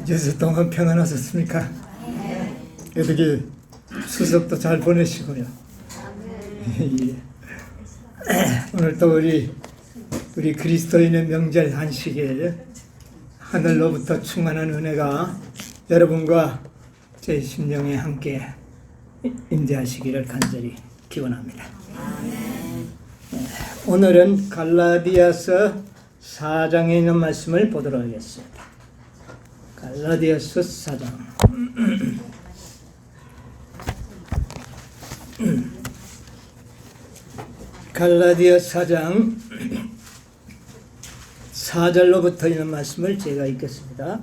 주스 동안 평안하셨습니까? 어떻게 추석도 잘 보내시고요. 예. 오늘 또 우리 그리스도인의 명절 안식일 하늘로부터 충만한 은혜가 여러분과 제 심령에 함께 임재하시기를 간절히 기원합니다. 오늘은 갈라디아서 4장에 있는 말씀을 보도록 하겠습니다. 갈라디아서 4장. 갈라디아 4장 4절로부터 있는 말씀을 제가 읽겠습니다.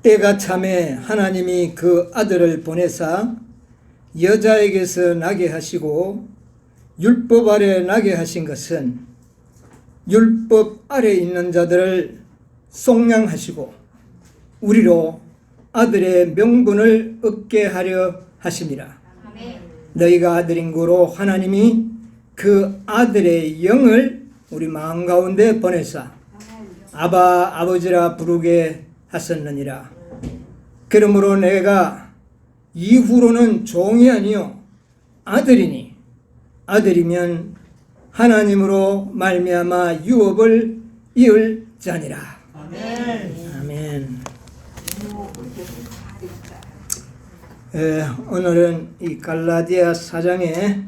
때가 참에 하나님이 그 아들을 보내사 여자에게서 나게 하시고 율법 아래 나게 하신 것은 율법 아래 있는 자들을 속량하시고 우리로 아들의 명분을 얻게 하려 하심이라. 너희가 아들인 고로 하나님이 그 아들의 영을 우리 마음 가운데 보내사 아바 아버지라 부르게 하셨느니라. 그러므로 내가 이후로는 종이 아니요 아들이니 아들이면 하나님으로 말미암아 유업을 이을 자니라. 아멘. 오늘은 이 갈라디아 4장에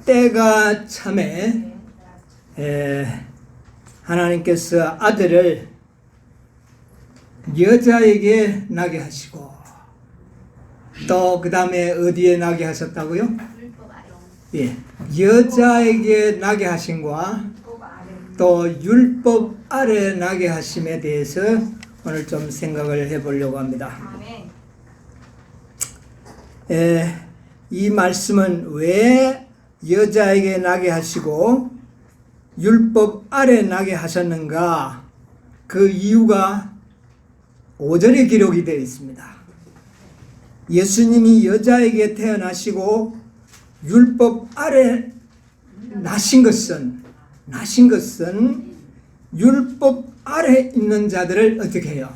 때가 참에 하나님께서 아들을 여자에게 나게 하시고 또 그 다음에 어디에 나게 하셨다고요? 예, 여자에게 나게 하심과 또 율법 아래 나게 하심에 대해서 오늘 좀 생각을 해보려고 합니다. 이 말씀은 왜 여자에게 나게 하시고 율법 아래 나게 하셨는가, 그 이유가 5절에 기록이 되어 있습니다. 예수님이 여자에게 태어나시고 율법 아래 나신 것은 율법 아래 있는 자들을 어떻게 해요?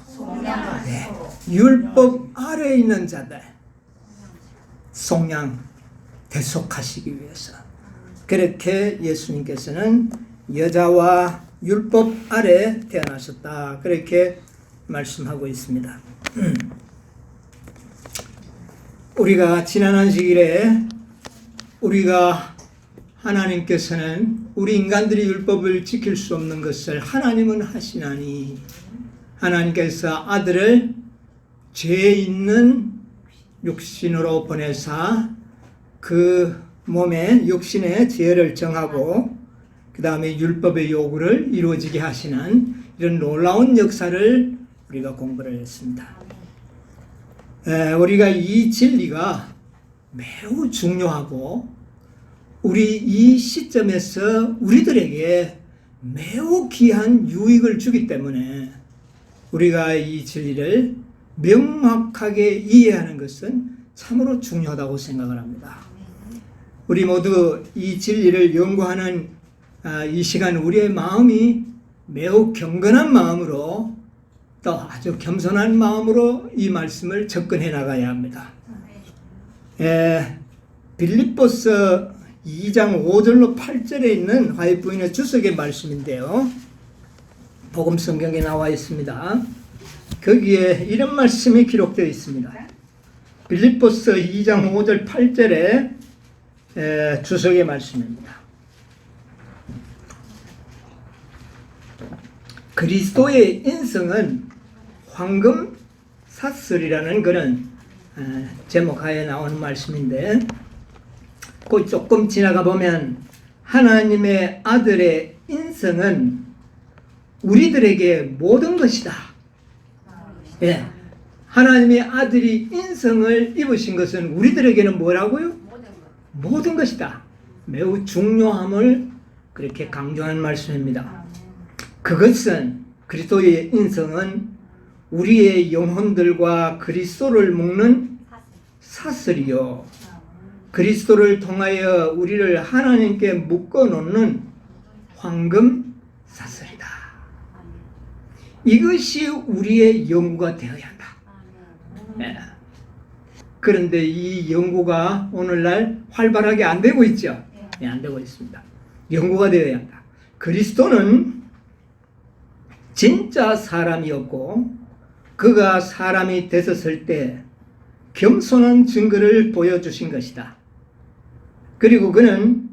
네, 율법 아래 있는 자들 속량 대속하시기 위해서 그렇게 예수님께서는 여자와 율법 아래 태어나셨다, 그렇게 말씀하고 있습니다. 우리가 지난 안식일에 우리가 하나님께서는 우리 인간들이 율법을 지킬 수 없는 것을 하나님은 하시나니 하나님께서 아들을 죄 있는 육신으로 보내사 그 몸에 육신의 죄를 정하고 그 다음에 율법의 요구를 이루어지게 하시는 이런 놀라운 역사를 우리가 공부를 했습니다. 우리가 이 진리가 매우 중요하고 우리 이 시점에서 우리들에게 매우 귀한 유익을 주기 때문에 우리가 이 진리를 명확하게 이해하는 것은 참으로 중요하다고 생각을 합니다. 우리 모두 이 진리를 연구하는 이 시간 우리의 마음이 매우 경건한 마음으로 또 아주 겸손한 마음으로 이 말씀을 접근해 나가야 합니다. 빌립보서 2장 5절로 8절에 있는 화해 부인의 주석의 말씀인데요. 복음 성경에 나와 있습니다. 거기에 이런 말씀이 기록되어 있습니다. 빌립보서 2장 5절 8절에 주석의 말씀입니다. 그리스도의 인성은 황금 사슬이라는 그런 제목하에 나오는 말씀인데, 그 조금 지나가 보면 하나님의 아들의 인성은 우리들에게 모든 것이다. 예, 하나님의 아들이 인성을 입으신 것은 우리들에게는 뭐라고요? 모든 것이다. 매우 중요함을 그렇게 강조하는 말씀입니다. 그것은 그리스도의 인성은 우리의 영혼들과 그리스도를 묶는 사슬이요, 그리스도를 통하여 우리를 하나님께 묶어놓는 황금 사슬이다. 이것이 우리의 연구가 되어야 한다. 예. 그런데 이 연구가 오늘날 활발하게 안 되고 있죠. 예, 안 되고 있습니다. 연구가 되어야 한다. 그리스도는 진짜 사람이었고 그가 사람이 되었을 때 겸손한 증거를 보여주신 것이다. 그리고 그는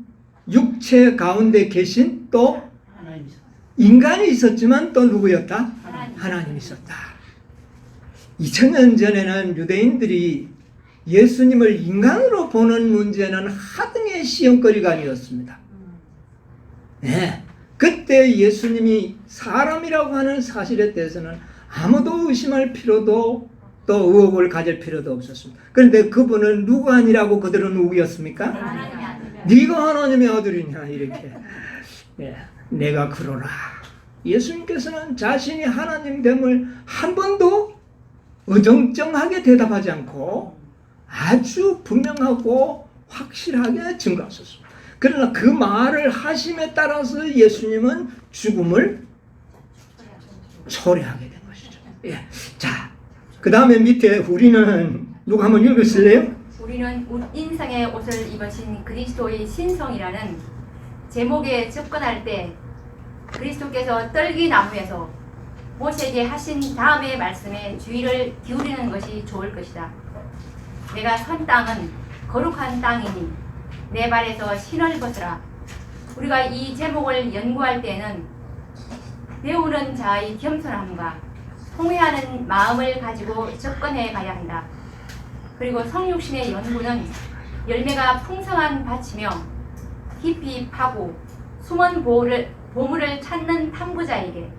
육체 가운데 계신 또 인간이 있었지만 또 누구였다? 하나님이 있었다. 2000년 전에는 유대인들이 예수님을 인간으로 보는 문제는 하등의 시험거리가 아니었습니다. 네. 그때 예수님이 사람이라고 하는 사실에 대해서는 아무도 의심할 필요도 또 의혹을 가질 필요도 없었습니다. 그런데 그분은 누구 아니라고 그들은 우겼습니까? 네가 하나님의 아들이냐 이렇게. 네. 내가 그러라. 예수님께서는 자신이 하나님됨을 한 번도 어정쩡하게 대답하지 않고 아주 분명하고 확실하게 증거하셨습니다. 그러나 그 말을 하심에 따라서 예수님은 죽음을 초래하게 된 것이죠. 예. 자, 그 다음에 밑에 우리는 누가 한번 읽으실래요? 우리는 인성의 옷을 입으신 그리스도의 신성이라는 제목에 접근할 때 그리스도께서 떨기나무에서 모세에게 하신 다음의 말씀에 주의를 기울이는 것이 좋을 것이다. 내가 선 땅은 거룩한 땅이니 내 발에서 신을 벗으라. 우리가 이 제목을 연구할 때는 배우는 자의 겸손함과 통회하는 마음을 가지고 접근해 가야 한다. 그리고 성육신의 연구는 열매가 풍성한 밭이며 깊이 파고 숨은 보물을 찾는 탐구자에게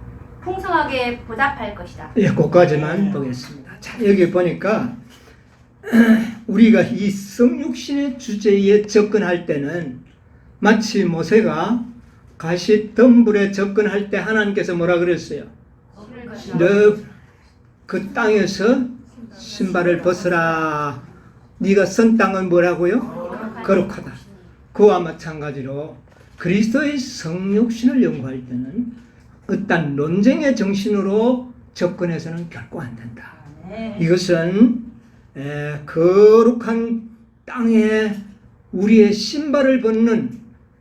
풍성하게 보답할 것이다. 예, 그까지만 보겠습니다. 자, 여기 보니까 우리가 이 성육신의 주제에 접근할 때는 마치 모세가 가시덤불에 접근할 때 하나님께서 뭐라 그랬어요? 너 그 땅에서 신발을 벗으라. 네가 선 땅은 뭐라고요? 거룩하다. 그와 마찬가지로 그리스도의 성육신을 연구할 때는 어떤 논쟁의 정신으로 접근해서는 결코 안 된다. 이것은 거룩한 땅에 우리의 신발을 벗는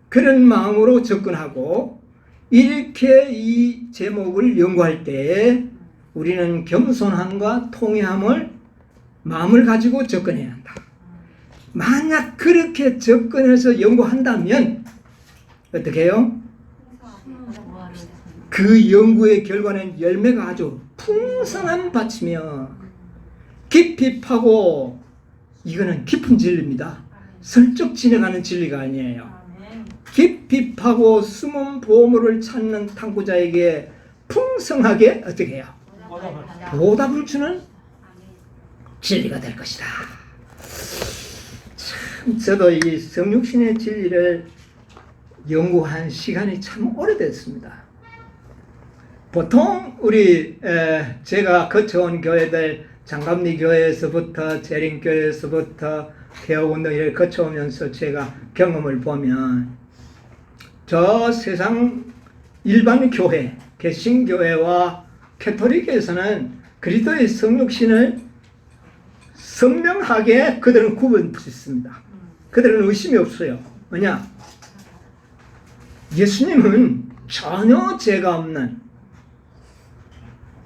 그런 마음으로 접근하고 이렇게 이 제목을 연구할 때 우리는 겸손함과 통회함을 마음을 가지고 접근해야 한다. 만약 그렇게 접근해서 연구한다면 어떻게 해요? 그 연구의 결과는 열매가 아주 풍성한 밭이며 깊이 파고 이거는 깊은 진리입니다. 슬쩍 지나가는 진리가 아니에요. 깊이 파고 숨은 보물을 찾는 탐구자에게 풍성하게 어떻게 해요? 보답을 주는 진리가 될 것이다. 참 저도 이 성육신의 진리를 연구한 시간이 참 오래됐습니다. 보통 우리 제가 거쳐온 교회들 장감리 교회에서부터 재림교회에서부터 개혁운동을 거쳐오면서 제가 경험을 보면 저 세상 일반 교회, 개신교회와 캐토릭에서는 그리스도의 성육신을 선명하게 그들은 구분짓습니다. 그들은 의심이 없어요. 뭐냐? 예수님은 전혀 죄가 없는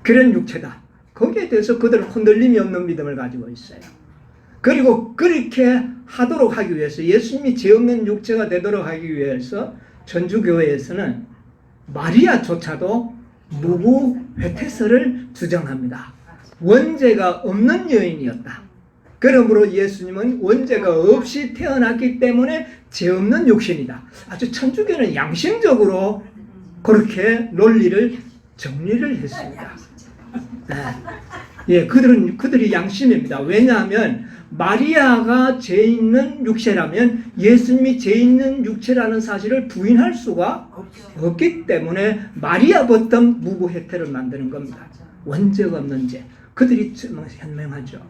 그런 육체다. 거기에 대해서 그들은 흔들림이 없는 믿음을 가지고 있어요. 그리고 그렇게 하도록 하기 위해서 예수님이 죄 없는 육체가 되도록 하기 위해서 천주교회에서는 마리아조차도 무구회태설을 주장합니다. 원죄가 없는 여인이었다. 그러므로 예수님은 원죄가 없이 태어났기 때문에 죄 없는 육신이다. 아주 천주교는 양심적으로 그렇게 논리를 정리를 했습니다. 예, 그들이 양심입니다. 왜냐하면 마리아가 죄 있는 육체라면 예수님이 죄 있는 육체라는 사실을 부인할 수가 없기 때문에 마리아부터 무구혜태를 만드는 겁니다. 원죄가 없는 죄. 그들이 현명하죠.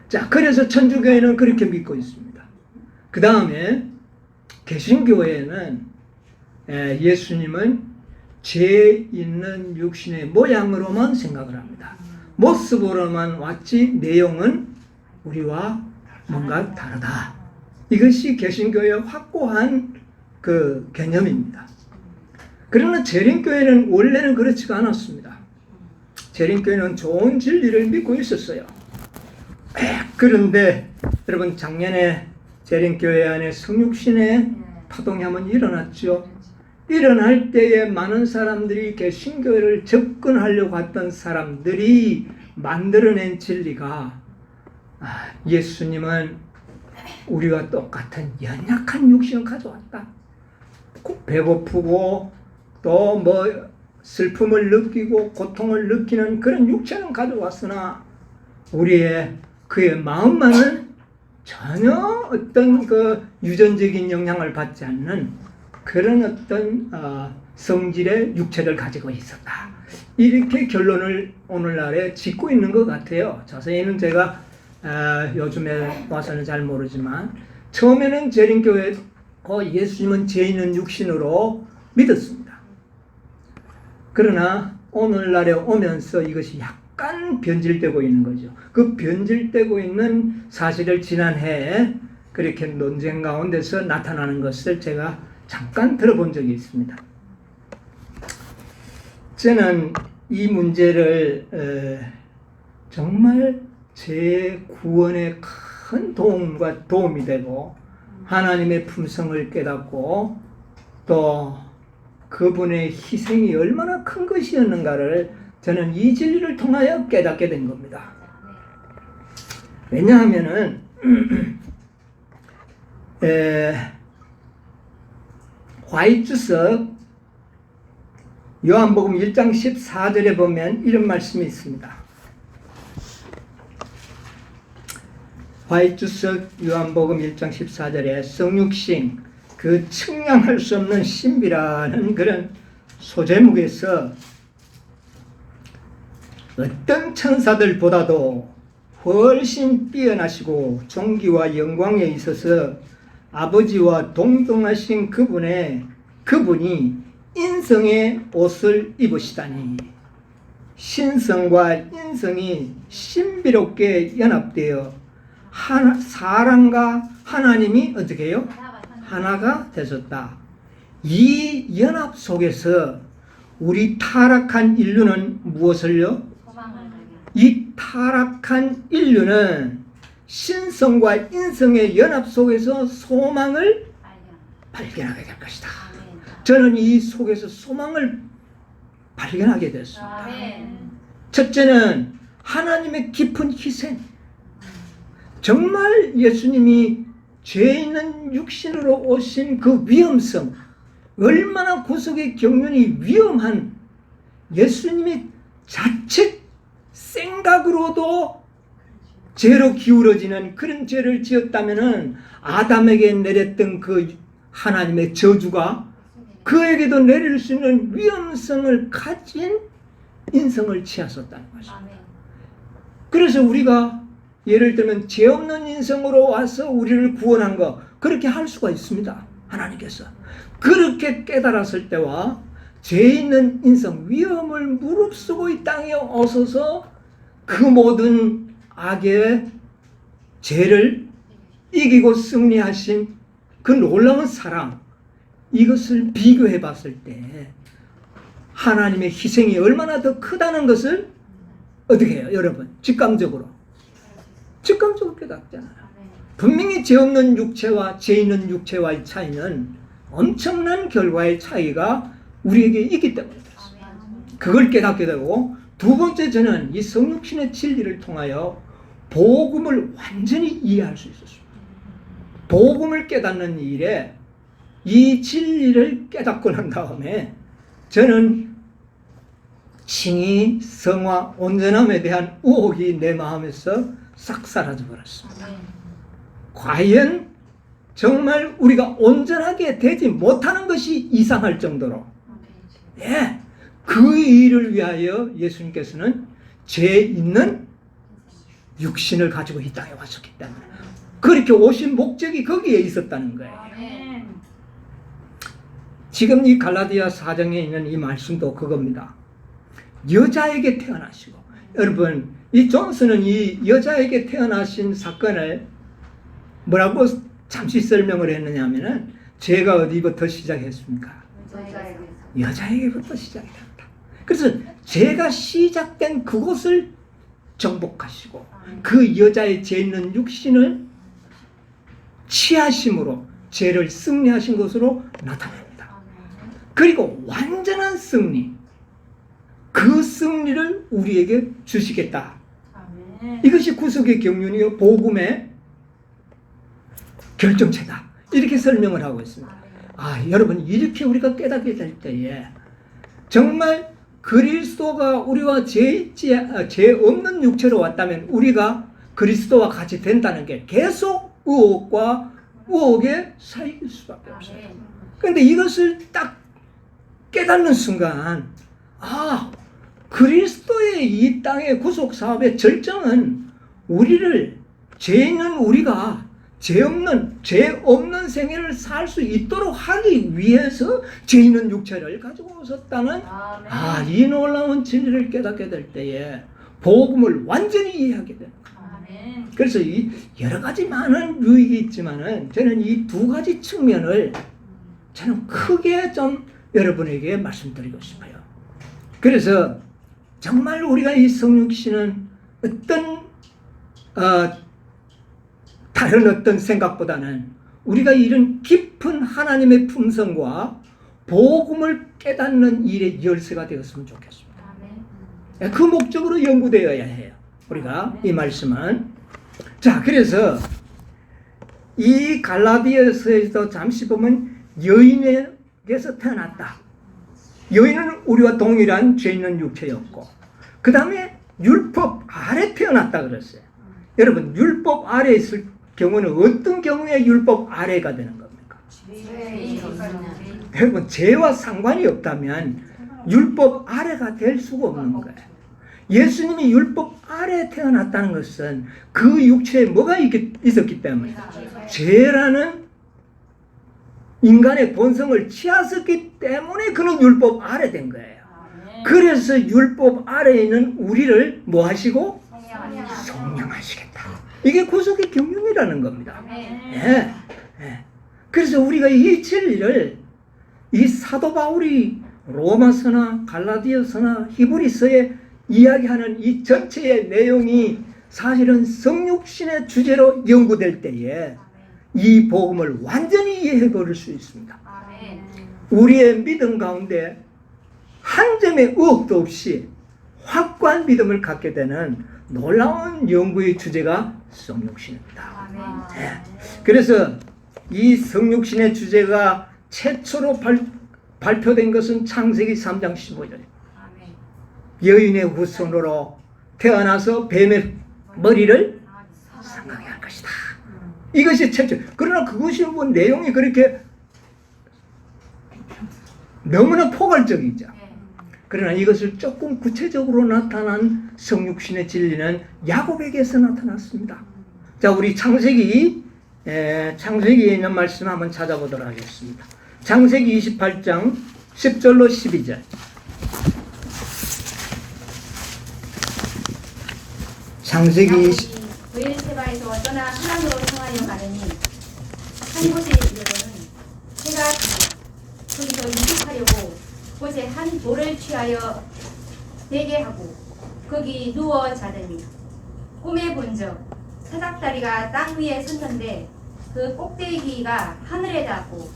자, 그래서 천주교회는 그렇게 믿고 있습니다. 그 다음에 개신교회는 예수님은 죄 있는 육신의 모양으로만 생각을 합니다. 모습으로만 왔지 내용은 우리와 뭔가 다르다. 이것이 개신교의 확고한 그 개념입니다. 그러나 재림교회는 원래는 그렇지가 않았습니다. 재림교회는 좋은 진리를 믿고 있었어요. 그런데 여러분 작년에 재림교회 안에 성육신의 파동이 한번 일어났죠. 일어날 때에 많은 사람들이 개신교회를 접근하려고 했던 사람들이 만들어낸 진리가 예수님은 우리와 똑같은 연약한 육신을 가져왔다. 배고프고 또 뭐 슬픔을 느끼고 고통을 느끼는 그런 육체는 가져왔으나 그의 마음만은 전혀 어떤 그 유전적인 영향을 받지 않는 그런 어떤 성질의 육체를 가지고 있었다. 이렇게 결론을 오늘날에 짓고 있는 것 같아요. 자세히는 제가 요즘에 와서는 잘 모르지만 처음에는 재림교회 예수님은 죄 있는 육신으로 믿었습니다. 그러나 오늘날에 오면서 이것이 약간 변질되고 있는 거죠. 그 변질되고 있는 사실을 지난해에 그렇게 논쟁 가운데서 나타나는 것을 제가 잠깐 들어본 적이 있습니다. 저는 이 문제를 정말 제 구원에 큰 도움이 되고 하나님의 품성을 깨닫고 또 그분의 희생이 얼마나 큰 것이었는가를 저는 이 진리를 통하여 깨닫게 된 겁니다. 왜냐하면은 화이트석 요한복음 1장 14절에 보면 이런 말씀이 있습니다. 화이트석 요한복음 1장 14절에 성육신 그 측량할 수 없는 신비라는 그런 소제목에서 어떤 천사들보다도 훨씬 뛰어나시고 존귀와 영광에 있어서 아버지와 동등하신 그분이 인성의 옷을 입으시다니 신성과 인성이 신비롭게 연합되어 사람과 하나님이 어떻게 해요? 하나가 되셨다. 이 연합 속에서 우리 타락한 인류는 무엇을요? 이 타락한 인류는 신성과 인성의 연합 속에서 소망을 발견하게 될 것이다. 저는 이 속에서 소망을 발견하게 됐습니다. 첫째는 하나님의 깊은 희생. 정말 예수님이 죄 있는 육신으로 오신 그 위험성, 얼마나 구속의 경륜이 위험한 예수님이 자칫 생각으로도 죄로 기울어지는 그런 죄를 지었다면은 아담에게 내렸던 그 하나님의 저주가 그에게도 내릴 수 있는 위험성을 가진 인성을 취하셨다는 것입니다. 그래서 우리가 예를 들면 죄 없는 인성으로 와서 우리를 구원한 거 그렇게 할 수가 있습니다. 하나님께서 그렇게 깨달았을 때와 죄 있는 인성 위험을 무릅쓰고 이 땅에 오셔서 그 모든 악의 죄를 이기고 승리하신 그 놀라운 사랑, 이것을 비교해 봤을 때 하나님의 희생이 얼마나 더 크다는 것을 어떻게 해요, 여러분? 직감적으로 깨닫잖아요. 분명히 죄 없는 육체와 죄 있는 육체와의 차이는 엄청난 결과의 차이가 우리에게 있기 때문에 그렇습니다. 그걸 깨닫게 되고, 두 번째, 저는 이 성육신의 진리를 통하여 복음을 완전히 이해할 수 있었습니다. 복음을 깨닫는 일에 이 진리를 깨닫고 난 다음에 저는 칭의, 성화, 온전함에 대한 우혹이 내 마음에서 싹 사라져 버렸습니다. 과연 정말 우리가 온전하게 되지 못하는 것이 이상할 정도로, 그 일을 위하여 예수님께서는 죄 있는 육신을 가지고 이 땅에 왔었기 때문에 그렇게 오신 목적이 거기에 있었다는 거예요. 지금 이 갈라디아 4장에 있는 이 말씀도 그겁니다. 여자에게 태어나시고, 여러분 이 존스는 이 여자에게 태어나신 사건을 뭐라고 잠시 설명을 했느냐 하면은 죄가 어디부터 시작했습니까? 여자에게부터 시작이 됩니다. 그래서 죄가 시작된 그곳을 정복하시고 그 여자의 죄 있는 육신을 취하심으로 죄를 승리하신 것으로 나타납니다. 그리고 완전한 승리, 그 승리를 우리에게 주시겠다. 이것이 구속의 경륜이요 복음의 결정체다. 이렇게 설명을 하고 있습니다. 여러분 이렇게 우리가 깨닫게 될 때에 정말 그리스도가 우리와 죄 없는 육체로 왔다면 우리가 그리스도와 같이 된다는 게 계속 의혹과 의혹의 사이일 수밖에 없어요. 그런데 이것을 딱 깨닫는 순간 그리스도의 이 땅의 구속 사업의 절정은 우리를 죄 있는 우리가 죄 없는 생애를 살 수 있도록 하기 위해서 죄 있는 육체를 가지고 오셨다는 이 놀라운 진리를 깨닫게 될 때에 복음을 완전히 이해하게 됩니다. 그래서 이 여러 가지 많은 유익이 있지만은 저는 이 두 가지 측면을 저는 크게 좀 여러분에게 말씀드리고 싶어요. 그래서 정말 우리가 이 성육신은 어떤 다른 어떤 생각보다는 우리가 이런 깊은 하나님의 품성과 복음을 깨닫는 일의 열쇠가 되었으면 좋겠습니다. 그 목적으로 연구되어야 해요. 우리가 이 말씀은. 자, 그래서 이 갈라디아서에서 잠시 보면 여인에게서 태어났다. 여인은 우리와 동일한 죄 있는 육체였고, 그 다음에 율법 아래 태어났다 그랬어요. 여러분 율법 아래 있을 경우는 어떤 경우에 율법 아래가 되는 겁니까? 여러분 죄와 상관이 없다면 율법 아래가 될 수가 없는 거예요. 예수님이 율법 아래 태어났다는 것은 그 육체에 뭐가 있었기 때문에 죄라는 인간의 본성을 취하셨기 때문에 그는 율법 아래 된 거예요. 그래서 율법 아래에 있는 우리를 뭐 하시고? 성령하시겠다. 이게 구속의 경륜이라는 겁니다. 예. 그래서 우리가 이 진리를 이 사도 바울이 로마서나 갈라디아서나 히브리서에 이야기하는 이 전체의 내용이 사실은 성육신의 주제로 연구될 때에 이 복음을 완전히 이해해 버릴 수 있습니다. 우리의 믿음 가운데 한 점의 의혹도 없이 확고한 믿음을 갖게 되는 놀라운 연구의 주제가 성육신입니다. 그래서 이 성육신의 주제가 최초로 발표된 것은 창세기 3장 15절입니다. 여인의 후손으로 태어나서 뱀의 머리를 상하게 할 것이다. 이것이 최초. 그러나 그것이 뭐 내용이 그렇게 너무나 포괄적이죠. 그러나 이것을 조금 구체적으로 나타난 성육신의 진리는 야곱에게서 나타났습니다. 자, 우리 창세기에 있는 말씀 한번 찾아보도록 하겠습니다. 창세기 28장 10절로 12절. 창세기 브엘세바에서 떠나 하란으로 향하여 가더니 한 곳에 이르러는 해가 거기서 유숙하려고 곳에 한 돌을 취하여 대게 하고 거기 누워 자더니 꿈에 본적 사닥다리가 땅 위에 섰는데 그 꼭대기가 하늘에 닿고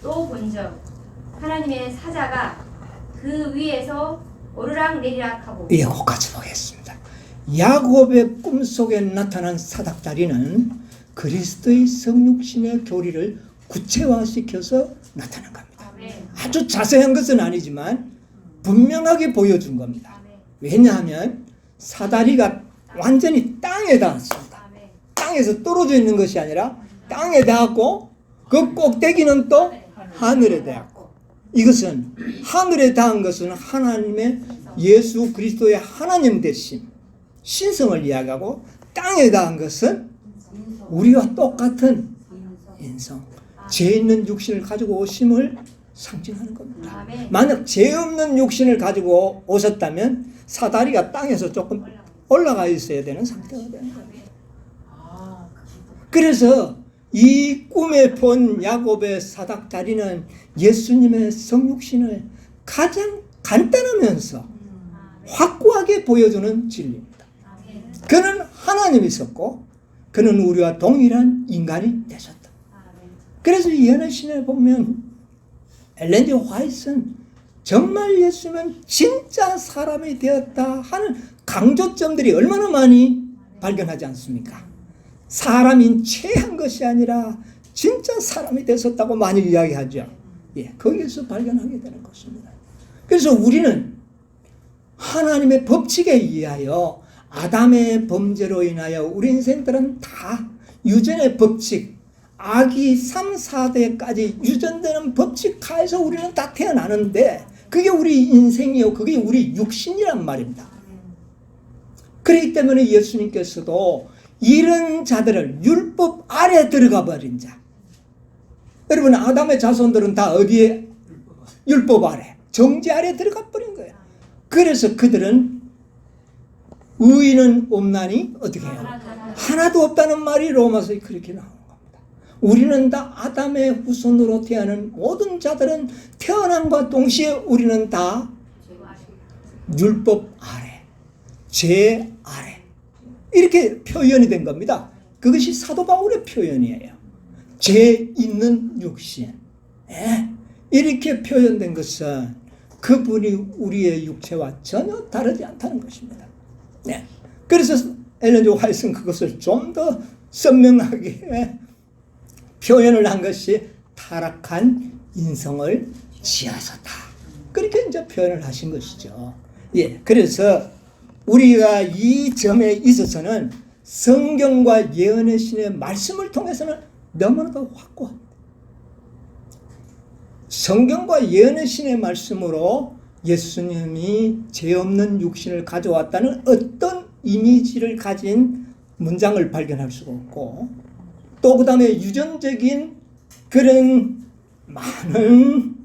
또 본적 하나님의 사자가 그 위에서 오르락 내리락 하고. 예, 거기까지 보겠습니다. 야곱의 꿈속에 나타난 사닥다리는 그리스도의 성육신의 교리를 구체화시켜서 나타난 겁니다. 아주 자세한 것은 아니지만 분명하게 보여준 겁니다. 왜냐하면 사다리가 완전히 땅에 닿았습니다. 땅에서 떨어져 있는 것이 아니라 땅에 닿았고 그 꼭대기는 또 하늘에 닿았고, 이것은 하늘에 닿은 것은 하나님의 예수 그리스도의 하나님 되심 신성을 이야기하고, 땅에 닿은 것은 우리와 똑같은 인성, 죄 있는 육신을 가지고 오심을 상징하는 겁니다. 아멘. 만약 죄 없는 육신을 가지고 오셨다면 사다리가 땅에서 조금 올라가 있어야 되는 상태가 되는 겁니다. 그래서 이 꿈에 본 야곱의 사닥다리는 예수님의 성육신을 가장 간단하면서 확고하게 보여주는 진리입니다. 그는 하나님이셨고 그는 우리와 동일한 인간이 되셨다. 그래서 예언의 보면 엘렌 G 화이트는 정말 예수님은 진짜 사람이 되었다 하는 강조점들이 얼마나 많이 발견하지 않습니까? 사람인 체한 것이 아니라 진짜 사람이 되셨다고 많이 이야기하죠. 예, 거기에서 발견하게 되는 것입니다. 그래서 우리는 하나님의 법칙에 의하여 아담의 범죄로 인하여 우리 인생들은 다 유전의 법칙, 아기 3, 4대까지 유전되는 법칙 하에서 우리는 다 태어나는데 그게 우리 인생이요, 그게 우리 육신이란 말입니다. 그렇기 때문에 예수님께서도 이런 자들을 율법 아래 들어가 버린 자, 여러분 아담의 자손들은 다 어디에? 율법 아래, 정죄 아래 들어가 버린 거예요. 그래서 그들은 의인은 없나니 어떻게 해요? 하나도 없다는 말이 로마서에 그렇게 나오는 겁니다. 우리는 다 아담의 후손으로 태어난 모든 자들은 태어남과 동시에 우리는 다 율법 아래, 죄 아래 이렇게 표현이 된 겁니다. 그것이 사도 바울의 표현이에요. 죄 있는 육신. 이렇게 표현된 것은 그분이 우리의 육체와 전혀 다르지 않다는 것입니다. 네. 그래서 엘렌 G 화이트는 그것을 좀 더 선명하게 표현을 한 것이 타락한 인성을 지하셨다. 그렇게 이제 표현을 하신 것이죠. 예. 그래서 우리가 이 점에 있어서는 성경과 예언의 신의 말씀을 통해서는 너무나도 확고합니다. 성경과 예언의 신의 말씀으로 예수님이 죄 없는 육신을 가져왔다는 어떤 이미지를 가진 문장을 발견할 수가 없고, 또 그 다음에 유전적인 그런 많은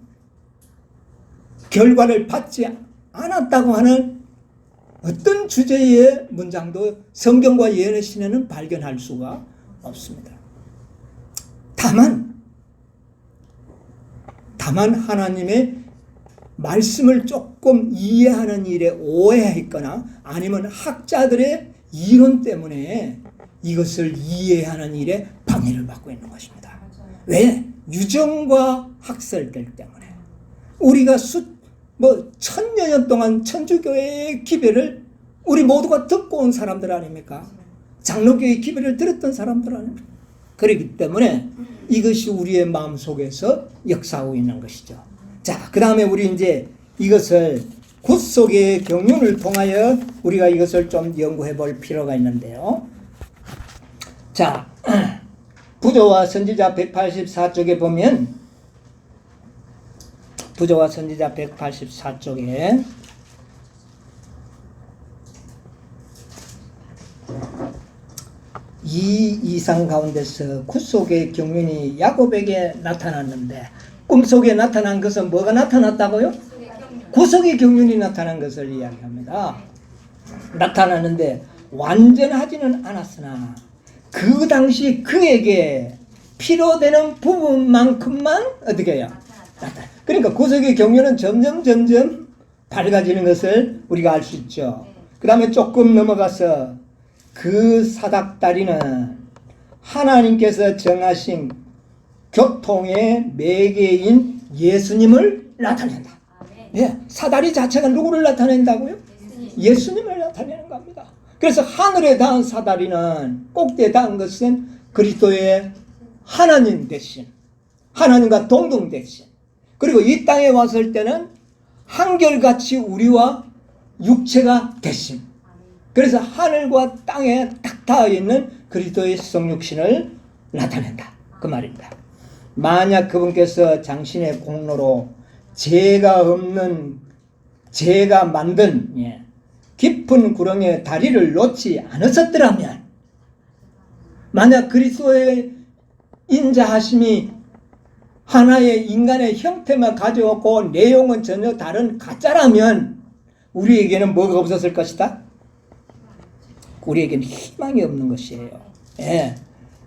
결과를 받지 않았다고 하는 어떤 주제의 문장도 성경과 예언의 신에는 발견할 수가 없습니다. 다만 하나님의 말씀을 조금 이해하는 일에 오해했거나 아니면 학자들의 이론 때문에 이것을 이해하는 일에 방해를 받고 있는 것입니다. 왜? 유전과 학설들 때문에. 우리가 1000여 년 동안 천주교의 기별을 우리 모두가 듣고 온 사람들 아닙니까? 장로교의 기별을 들었던 사람들 아닙니까? 그렇기 때문에 이것이 우리의 마음속에서 역사하고 있는 것이죠. 자, 그 다음에 우리 이제 이것을 굿속의 경륜을 통하여 우리가 이것을 좀 연구해 볼 필요가 있는데요. 자, 부조와 선지자 184쪽에 보면, 부조와 선지자 184쪽에 이 이상 가운데서 굿속의 경륜이 야곱에게 나타났는데, 꿈속에 나타난 것은 뭐가 나타났다고요? 굿속의 경륜이 나타난 것을 이야기합니다. 나타났는데 완전하지는 않았으나 그 당시 그에게 필요되는 부분만큼만 어떻게 해요? 나타나. 그러니까 굿속의 경륜은 점점 밝아지는 것을 우리가 알 수 있죠. 그 다음에 조금 넘어가서 그 사닥다리는 하나님께서 정하신 교통의 매개인 예수님을 나타낸다. 예, 사다리 자체가 누구를 나타낸다고요? 예수님을 나타내는 겁니다. 그래서 하늘에 닿은 사다리는 꼭대에 닿은 것은 그리스도의 하나님 대신, 하나님과 동등 대신, 그리고 이 땅에 왔을 때는 한결같이 우리와 육체가 대신, 그래서 하늘과 땅에 딱 닿아 있는 그리스도의 성육신을 나타낸다. 그 말입니다. 만약 그분께서 당신의 공로로 죄가 없는, 죄가 만든 깊은 구렁에 다리를 놓지 않으셨더라면, 만약 그리스도의 인자하심이 하나의 인간의 형태만 가져왔고 내용은 전혀 다른 가짜라면 우리에게는 뭐가 없었을 것이다? 우리에게는 희망이 없는 것이에요. 예.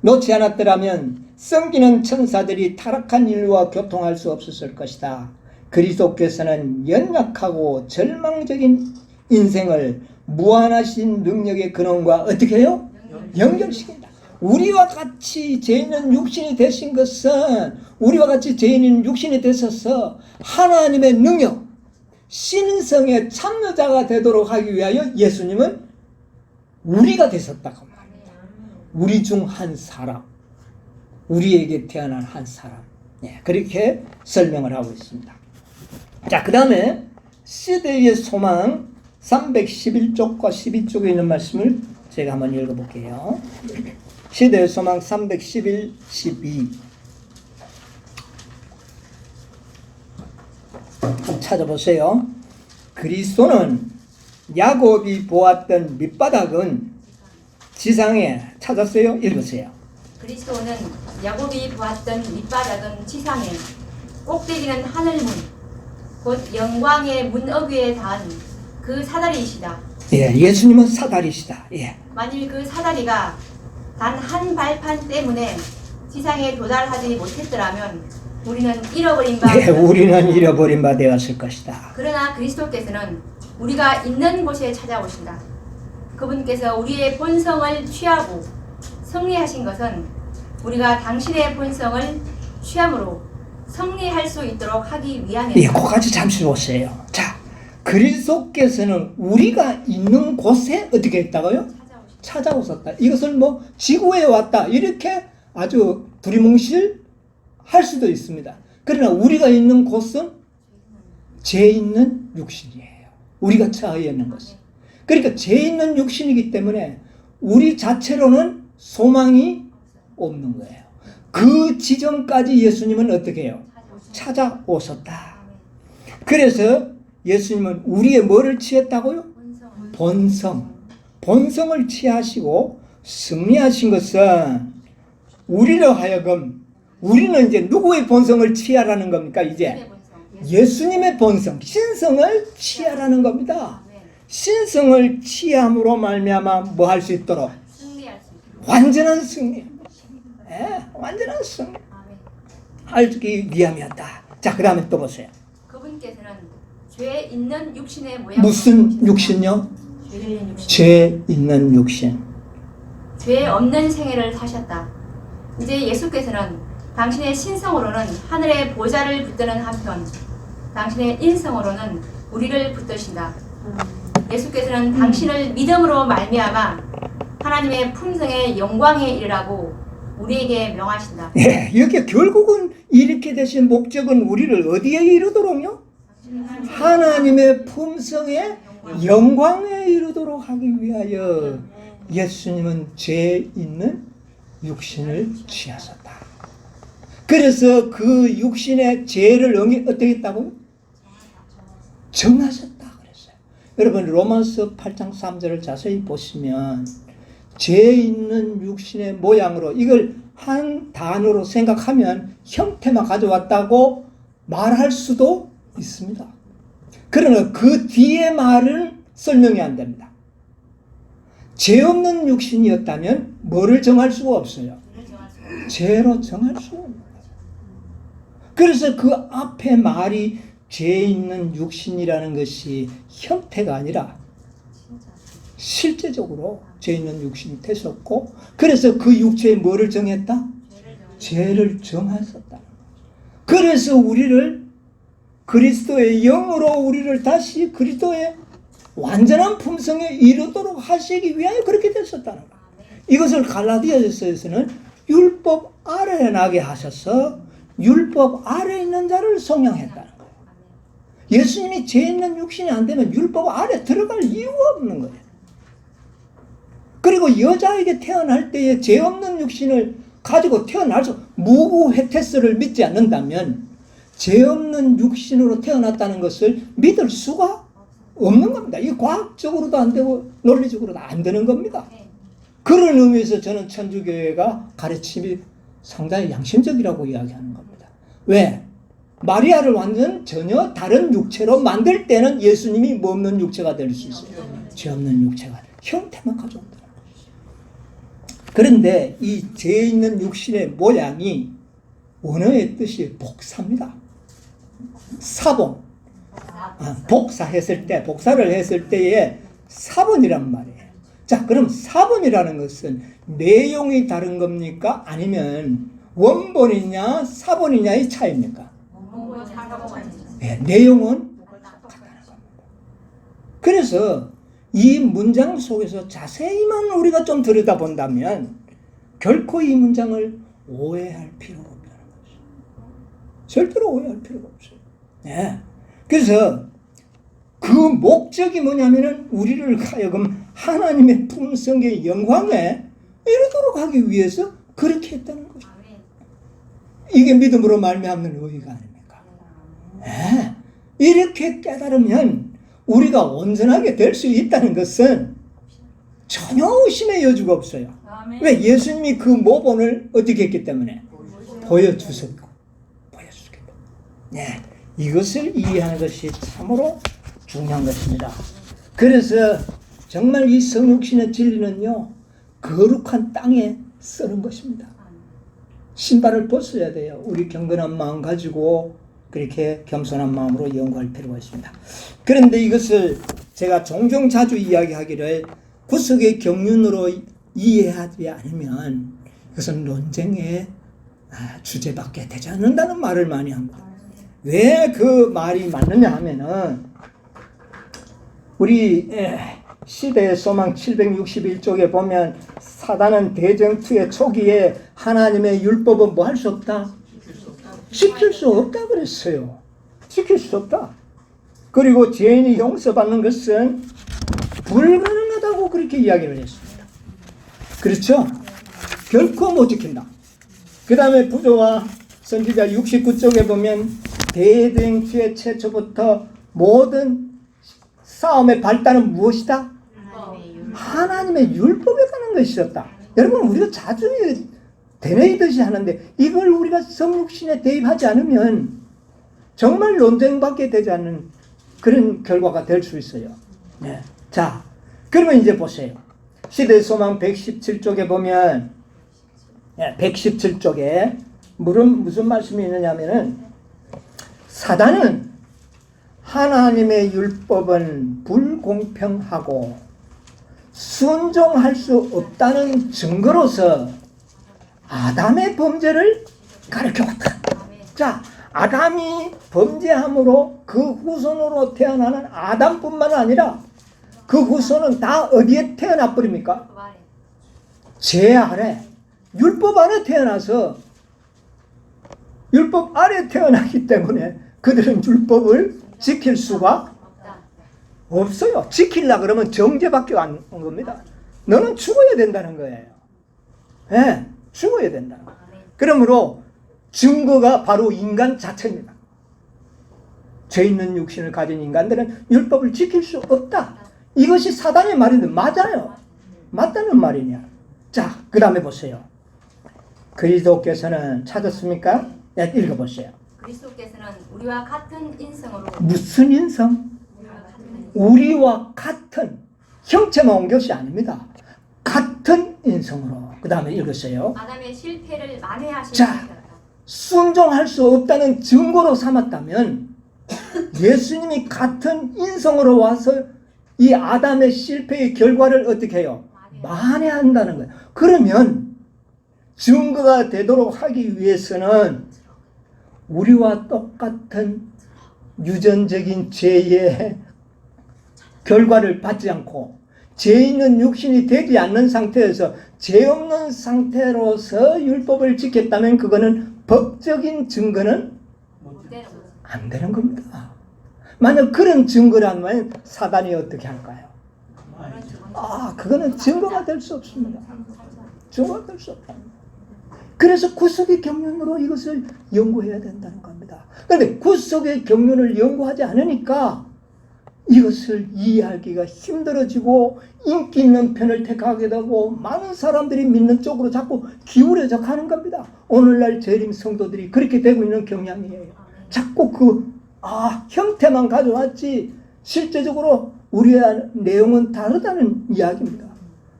놓지 않았더라면 썩이는 천사들이 타락한 인류와 교통할 수 없었을 것이다. 그리스도께서는 연약하고 절망적인 인생을 무한하신 능력의 근원과 어떻게 해요? 연결시킨다. 우리와 같이 죄 있는 육신이 되신 것은 우리와 같이 죄 있는 육신이 되셔서 하나님의 능력, 신성의 참여자가 되도록 하기 위하여 예수님은 우리가 되셨다고 말합니다. 우리 중 한 사람, 우리에게 태어난 한 사람. 예, 그렇게 설명을 하고 있습니다. 자, 그 다음에 시대의 소망 311쪽과 12쪽에 있는 말씀을 제가 한번 읽어볼게요. 시대의 소망 311, 12 한번 찾아보세요. 그리스도는 야곱이 보았던 밑바닥은 지상에 찾았어요? 읽으세요. 그리스도는 야곱이 보았던 밑바닥은 지상에, 꼭대기는 하늘문, 곧 영광의 문어귀에 닿은 그 사다리이시다. 예, 예수님은 사다리시다. 예. 만일 그 사다리가 단 한 발판 때문에 지상에 도달하지 못했더라면 우리는 잃어버린 바. 예, 우리는 잃어버린 바 되었을 것이다. 그러나 그리스도께서는 우리가 있는 곳에 찾아오신다. 그분께서 우리의 본성을 취하고 승리하신 것은 우리가 당신의 본성을 취함으로 승리할 수 있도록 하기 위함이다. 예, 그까지 잠시 보세요. 자, 그리스도께서는 우리가 있는 곳에 어떻게 했다고요? 찾아오셨다. 이것을 뭐 지구에 왔다 이렇게 아주 두리뭉실 할 수도 있습니다. 그러나 우리가 있는 곳은 죄 있는 육신이에요. 우리가 처해 있는 것은. 그러니까 죄 있는 육신이기 때문에 우리 자체로는 소망이 없는 거예요. 그 지점까지 예수님은 어떻게 해요? 찾아오셨다. 그래서 예수님은 우리의 뭐를 취했다고요? 본성을 취하시고 승리하신 것은 우리로 하여금 우리는 이제 누구의 본성을 취하라는 겁니까? 이제 예수님의 본성, 신성을 취하라는 겁니다. 신성을 취함으로 말미암아 뭐 할 수 있도록? 완전한 승리. 예, 완전한 승리. 하기 위함이었다. 자, 그 다음에 또 보세요. 그분께서는 죄 있는 육신의 모양. 무슨 육신요? 죄 있는 육신. 죄 없는 생애를 사셨다. 이제 예수께서는 당신의 신성으로는 하늘의 보좌를 붙드는 한편 당신의 인성으로는 우리를 붙드신다. 예수께서는 당신을 믿음으로 말미암아 하나님의 품성의 영광에 이르라고 우리에게 명하신다. 예, 여기 결국은 이렇게 되신 목적은 우리를 어디에 이르도록요? 하나님의 품성의 영광에 이르도록 하기 위하여 예수님은 죄 있는 육신을 취하셨다. 그래서 그 육신의 죄를 어떻게 했다고요? 정하셨다 그랬어요. 여러분 로마서 8장 3절을 자세히 보시면 죄 있는 육신의 모양으로 이걸 한 단어로 생각하면 형태만 가져왔다고 말할 수도 있습니다. 그러나 그 뒤에 말은 설명이 안 됩니다. 죄 없는 육신이었다면 뭐를 정할 수가 없어요? 죄로 정할 수가 없는 거예요. 그래서 그 앞에 말이 죄 있는 육신이라는 것이 형태가 아니라 실제적으로 죄 있는 육신이 되셨고 그래서 그 육체에 뭐를 정했다? 죄를 정하셨다. 그래서 우리를 그리스도의 영으로 우리를 다시 그리스도의 완전한 품성에 이르도록 하시기 위하여 그렇게 되셨다는 거예요. 이것을 갈라디아서에서는 율법 아래에 나게 하셔서 율법 아래에 있는 자를 성령했다는 거예요. 예수님이 죄 있는 육신이 안 되면 율법 아래 들어갈 이유가 없는 거예요. 그리고 여자에게 태어날 때에 죄 없는 육신을 가지고 태어나서 무구헤테스를 믿지 않는다면 죄 없는 육신으로 태어났다는 것을 믿을 수가 없는 겁니다. 이게 과학적으로도 안 되고 논리적으로도 안 되는 겁니다. 그런 의미에서 저는 천주교회가 가르침이 상당히 양심적이라고 이야기하는 겁니다. 왜? 마리아를 완전 전혀 다른 육체로 만들 때는 예수님이 뭐 없는 육체가 될 수 있어요. 죄 없는 육체가 형태만 가져온다는 거죠. 그런데 이 죄 있는 육신의 모양이 원어의 뜻이 복사입니다. 사본. 복사를 했을 때에 사본이란 말이에요. 자, 그럼 사본이라는 것은 내용이 다른 겁니까? 아니면 원본이냐 사본이냐의 차이입니까? 네, 내용은 같다는 겁니다. 그래서 이 문장 속에서 자세히만 우리가 좀 들여다본다면 결코 이 문장을 오해할 필요가 없다는 거죠. 절대로 오해할 필요가 없어요. 네. 그래서 그 목적이 뭐냐면은 우리를 하여금 하나님의 품성의 영광에 이르도록 하기 위해서 그렇게 했다는 거죠. 이게 믿음으로 말미암는 의의가 아닙니까? 네. 이렇게 깨달으면 우리가 온전하게 될 수 있다는 것은 전혀 의심의 여지가 없어요. 왜? 예수님이 그 모본을 어떻게 했기 때문에? 보여주셨기 때문에. 네. 이것을 이해하는 것이 참으로 중요한 것입니다. 그래서 정말 이 성육신의 진리는요, 거룩한 땅에 쓰는 것입니다. 신발을 벗어야 돼요. 우리 경건한 마음 가지고 그렇게 겸손한 마음으로 연구할 필요가 있습니다. 그런데 이것을 제가 종종 자주 이야기하기를 구속의 경륜으로 이해하지 않으면 이것은 논쟁의 주제밖에 되지 않는다는 말을 많이 합니다. 왜 그 말이 맞느냐 하면은 우리 시대의 소망 761쪽에 보면 사단은 대쟁투의 초기에 하나님의 율법은 뭐 할 수 없다? 지킬 수 없다 그랬어요. 지킬 수 없다. 그리고 죄인이 용서받는 것은 불가능하다고 그렇게 이야기를 했습니다. 그렇죠? 결코 못 지킨다. 그 다음에 부조와 선지자 69쪽에 보면 대쟁투의 최초부터 모든 싸움의 발단은 무엇이다? 하나님의 율법에 관한 것이었다. 여러분, 우리가 자주 되뇌이듯이 하는데 이걸 우리가 성육신에 대입하지 않으면 정말 논쟁밖에 되지 않는 그런 결과가 될 수 있어요. 네. 자, 그러면 이제 보세요. 시대의 소망 117쪽에 보면 117쪽에 무슨 말씀이 있느냐면은 사단은 하나님의 율법은 불공평하고 순종할 수 없다는 증거로서 아담의 범죄를 가르쳐왔다. 자, 아담이 범죄함으로 그 후손으로 태어나는 아담뿐만 아니라 그 후손은 다 어디에 태어나 버립니까? 죄 아래, 율법 아래 태어나서 율법 아래 태어나기 때문에 그들은 율법을 지킬 수가 없어요. 지키려고 그러면 정죄밖에 안 온 겁니다. 너는 죽어야 된다는 거예요. 네, 죽어야 된다. 그러므로 증거가 바로 인간 자체입니다. 죄 있는 육신을 가진 인간들은 율법을 지킬 수 없다. 이것이 사단의 말인데 맞아요. 맞다는 말이냐. 자, 그 다음에 보세요. 그리스도께서는 찾았습니까? 네, 읽어보세요. 그리스도께서는 우리와 같은 인성으로 무슨 인성? 우리와 같은 형체만 온 것이 아닙니다. 같은 인성으로. 그 다음에 읽었어요. 아담의 실패를 만회하신 자, 순종할 수 없다는 증거로 삼았다면 예수님이 같은 인성으로 와서 이 아담의 실패의 결과를 어떻게 해요? 만회한다는 거예요. 그러면 증거가 되도록 하기 위해서는 우리와 똑같은 유전적인 죄의 결과를 받지 않고 죄 있는 육신이 되지 않는 상태에서 죄 없는 상태로서 율법을 지켰다면 그거는 법적인 증거는 안 되는 겁니다. 만약 그런 증거라면 사단이 어떻게 할까요? 그거는 증거가 될 수 없습니다. 증거가 될 수 없다. 그래서 구속의 경륜으로 이것을 연구해야 된다는 겁니다. 그런데 구속의 경륜을 연구하지 않으니까 이것을 이해하기가 힘들어지고 인기 있는 편을 택하게 되고 많은 사람들이 믿는 쪽으로 자꾸 기울여져 가는 겁니다. 오늘날 재림 성도들이 그렇게 되고 있는 경향이에요. 자꾸 형태만 가져왔지 실제적으로 우리의 내용은 다르다는 이야기입니다.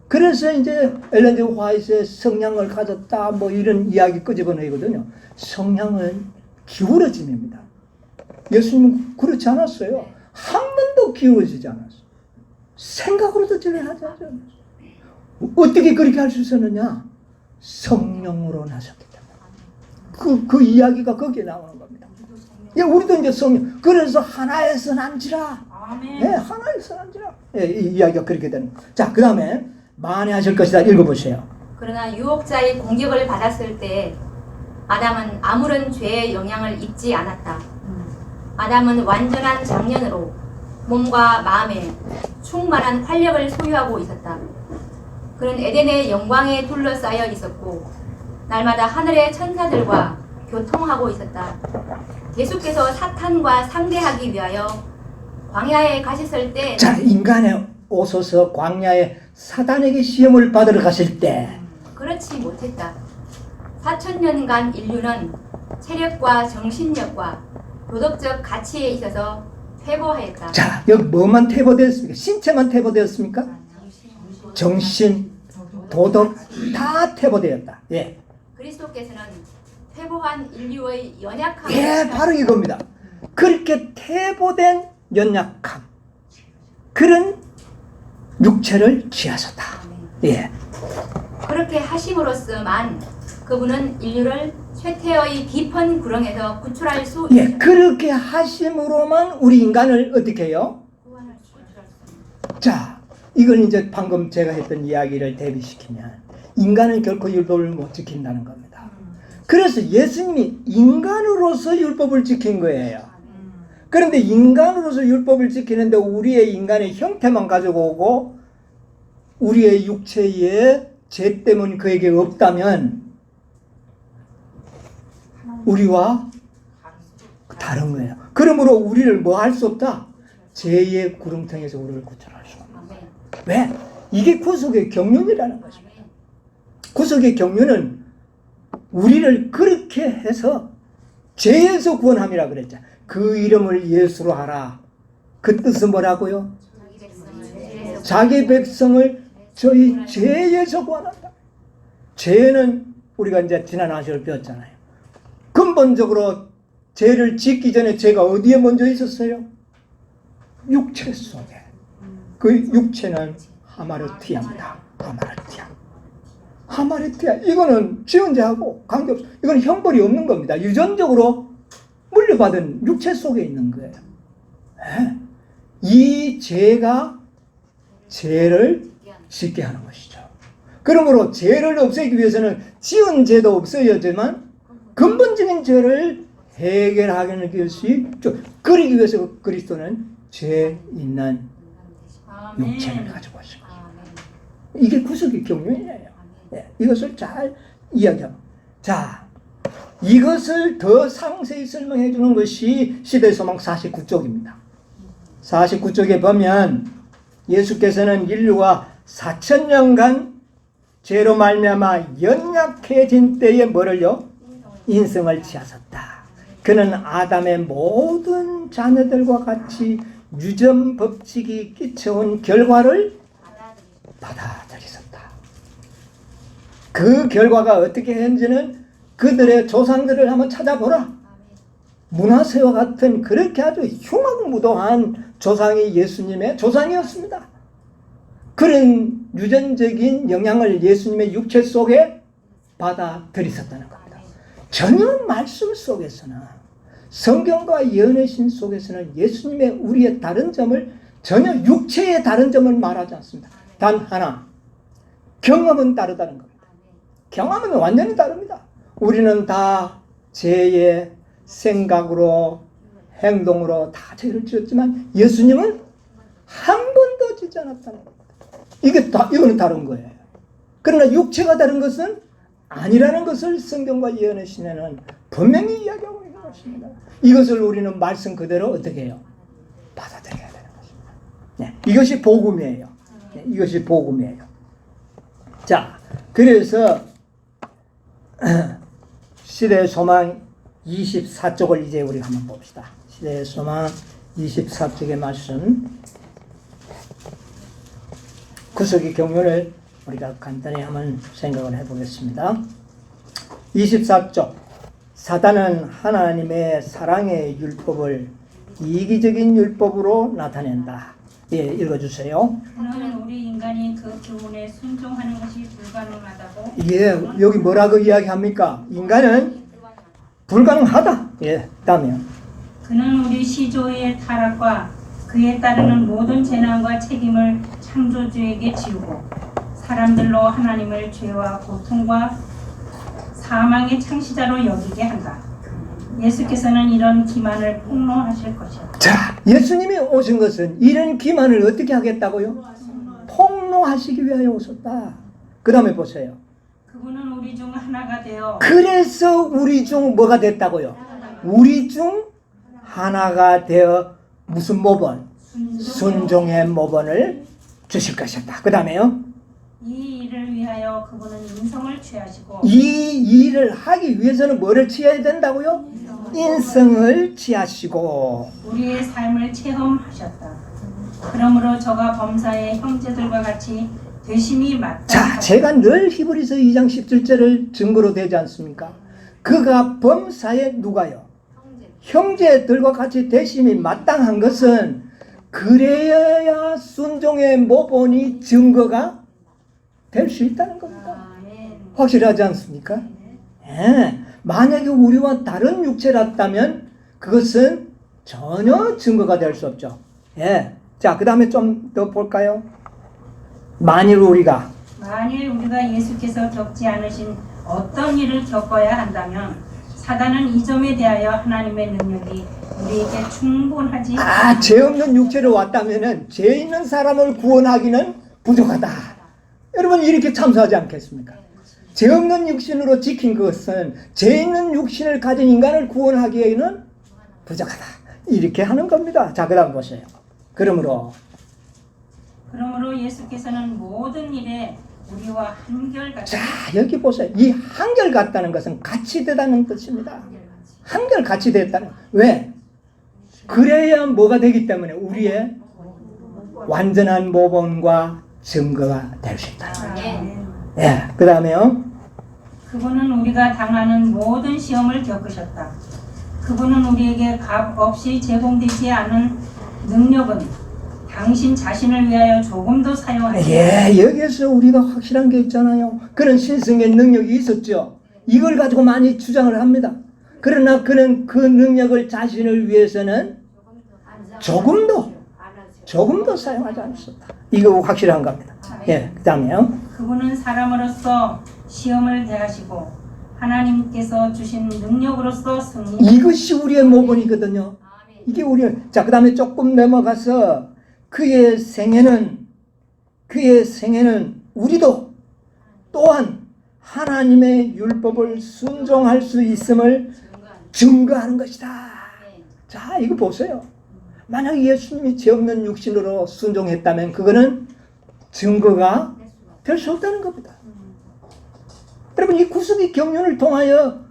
그래서 이제 엘렌 G. 화이트의 성량을 가졌다 뭐 이런 이야기 끄집어내거든요. 성량은 기울어짐입니다. 예수님은 그렇지 않았어요. 한 번도 기울어지지 않았어요. 생각으로도 진행하지 않았어요. 어떻게 그렇게 할 수 있었느냐? 성령으로 나섰기 때문에. 그 이야기가 거기에 나오는 겁니다. 예, 우리도 이제 성령. 그래서 하나에서 난지라. 예, 하나에서 난지라. 예, 이 이야기가 그렇게 되는 거예요. 자, 그 다음에 만회하실 것이다. 읽어보세요. 그러나 유혹자의 공격을 받았을 때 아담은 아무런 죄의 영향을 입지 않았다. 아담은 완전한 장년으로 몸과 마음에 충만한 활력을 소유하고 있었다. 그는 에덴의 영광에 둘러싸여 있었고 날마다 하늘의 천사들과 교통하고 있었다. 예수께서 사탄과 상대하기 위하여 광야에 가셨을 때 자, 인간에 오소서 광야에 사단에게 시험을 받으러 가실 때 그렇지 못했다. 4,000년간 인류는 체력과 정신력과 도덕적 가치에 있어서 퇴보하였다. 자, 여기 뭐만 퇴보되었습니까? 신체만 퇴보되었습니까? 정신, 도덕 다 퇴보되었다. 예. 그리스도께서는 퇴보한 인류의 연약함을 예, 바로 이겁니다. 그렇게 퇴보된 연약함, 그런 육체를 취하셨다. 예. 그렇게 하심으로써만 그분은 인류를 쇠퇴의 깊은 구렁에서 구출할 수 예, 있습니다. 그렇게 하심으로만 우리 인간을 어떻게 해요? 자, 이건 이제 방금 제가 했던 이야기를 대비시키면 인간은 결코 율법을 못 지킨다는 겁니다. 그래서 예수님이 인간으로서 율법을 지킨 거예요. 그런데 인간으로서 율법을 지키는데 우리의 인간의 형태만 가지고 오고 우리의 육체에 죄 때문에 그에게 없다면 우리와 다른 거예요. 그러므로 우리를 뭐 할 수 없다? 죄의 구렁텅이에서 우리를 구출할 수 없는 거예요. 왜? 이게 구속의 경륜이라는 것입니다. 구속의 경륜은 우리를 그렇게 해서 죄에서 구원함이라 그랬죠. 그 이름을 예수로 하라. 그 뜻은 뭐라고요? 자기 백성을 저희 죄에서 구원한다. 죄는 우리가 이제 지난 아시를 배웠잖아요. 근본적으로 죄를 짓기 전에 죄가 어디에 먼저 있었어요? 육체 속에. 그 육체는 하마르티아입니다. 하마르티아. 하마르티아. 이거는 지은 죄하고 관계없어. 이건 형벌이 없는 겁니다. 유전적으로 물려받은 육체 속에 있는 거예요. 네. 이 죄가 죄를 짓게 하는 것이죠. 그러므로 죄를 없애기 위해서는 지은 죄도 없어야지만 근본적인 죄를 해결하는 것이 그러기 위해서 그리스도는 죄 있는 육체를 가지고 오신 거죠. 이게 구속의 경륜이에요. 네, 이것을 잘 이야기하고. 자, 이것을 더 상세히 설명해 주는 것이 시대소망 49쪽입니다. 49쪽에 보면 예수께서는 인류가 4,000년간 죄로 말미암아 연약해진 때에 뭐를요? 인성을 취하셨다. 그는 아담의 모든 자녀들과 같이 유전 법칙이 끼쳐온 결과를 받아들이셨다. 그 결과가 어떻게 했는지는 그들의 조상들을 한번 찾아보라. 문하세와 같은 그렇게 아주 흉악무도한 조상이 예수님의 조상이었습니다. 그런 유전적인 영향을 예수님의 육체 속에 받아들이셨다는 겁니다. 전혀 말씀 속에서는 성경과 예언의 속에서는 예수님의 우리의 다른 점을 전혀 육체의 다른 점을 말하지 않습니다. 단 하나, 경험은 다르다는 겁니다. 경험은 완전히 다릅니다. 우리는 다 죄의 생각으로 행동으로 다 죄를 지었지만 예수님은 한 번도 짓지 않았다는 겁니다. 이거는 다른 거예요. 그러나 육체가 다른 것은 아니라는 것을 성경과 예언의 신에는 분명히 이야기하고 있는 것입니다. 이것을 우리는 말씀 그대로 어떻게 해요? 받아들여야 되는 것입니다. 이것이 복음이에요. 이것이 복음이에요. 자, 그래서 시대의 소망 24쪽을 이제 우리 한번 봅시다. 시대의 소망 24쪽의 말씀. 구속의 경륜을 우리가 간단히 한번 생각을 해보겠습니다. 24쪽. 사단은 하나님의 사랑의 율법을 이기적인 율법으로 나타낸다. 예, 읽어주세요. 그는 우리 인간이 그 교훈에 순종하는 것이 불가능하다고. 예, 여기 뭐라고 이야기합니까? 인간은 불가능하다. 예, 다음에 그는 우리 시조의 타락과 그에 따르는 모든 재난과 책임을 창조주에게 지우고 사람들로 하나님을 죄와 고통과 사망의 창시자로 여기게 한다. 예수께서는 이런 기만을 폭로하실 것이다. 자, 예수님이 오신 것은 이런 기만을 어떻게 하겠다고요? 폭로하시기 위하여 오셨다. 그 다음에 보세요. 그분은 우리 중 하나가 되어 그래서 우리 중 뭐가 됐다고요? 우리 중 하나가 되어 무슨 모범? 순종의 모범을 주실 것이었다. 그 다음에요. 이 일을 위하여 그분은 인성을 취하시고 이 일을 하기 위해서는 뭐를 취해야 된다고요? 인성을 취하시고 우리의 삶을 체험하셨다. 그러므로 저가 범사의 형제들과 같이 되심이 마땅하다. 자, 제가 늘 히브리서 2장 17절을 증거로 대지 않습니까? 그가 범사에 누가요? 형제들과 같이 되심이 마땅한 것은 그래야 순종의 모본이 증거가 될 수 있다는 겁니다. 확실하지 않습니까? 예. 만약에 우리와 다른 육체였다면 그것은 전혀 증거가 될 수 없죠. 예. 자, 그 다음에 좀 더 볼까요? 만일 우리가 예수께서 겪지 않으신 어떤 일을 겪어야 한다면 사단은 이 점에 대하여 하나님의 능력이 우리에게 충분하지 죄 없는 육체로 왔다면은 죄 있는 사람을 구원하기는 부족하다. 여러분 이렇게 참수하지 않겠습니까? 죄 없는 육신으로 지킨 것은 죄 있는 육신을 가진 인간을 구원하기에는 부족하다. 이렇게 하는 겁니다. 자, 그 다음 보세요. 그러므로 예수께서는 모든 일에 우리와 한결같이 자, 여기 보세요. 이 한결같다는 것은 같이 되다는 뜻입니다. 한결같이 됐다는. 왜? 그래야 뭐가 되기 때문에 우리의 완전한 모범과 증거가 될 수 있다. 예, 그 다음에요. 그분은 우리가 당하는 모든 시험을 겪으셨다. 그분은 우리에게 값 없이 제공되지 않은 능력은 당신 자신을 위하여 조금도 사용하지 예, 여기에서 우리가 확실한 게 있잖아요. 그런 신성의 능력이 있었죠. 이걸 가지고 많이 주장을 합니다. 그러나 그는 그 능력을 자신을 위해서는 조금도 사용하지 않았었다. 이거 확실한 겁니다. 예, 그 다음에요. 그분은 사람으로서 시험을 대하시고 하나님께서 주신 능력으로서 승리. 이것이 우리의 모본이거든요. 이게 우리의. 자, 그 다음에 조금 넘어가서 그의 생애는 우리도 또한 하나님의 율법을 순종할 수 있음을 증거하는 것이다. 자, 이거 보세요. 만약 예수님이 죄 없는 육신으로 순종했다면 그거는 증거가 될 수 없다는 겁니다. 여러분 이 구속의 경륜을 통하여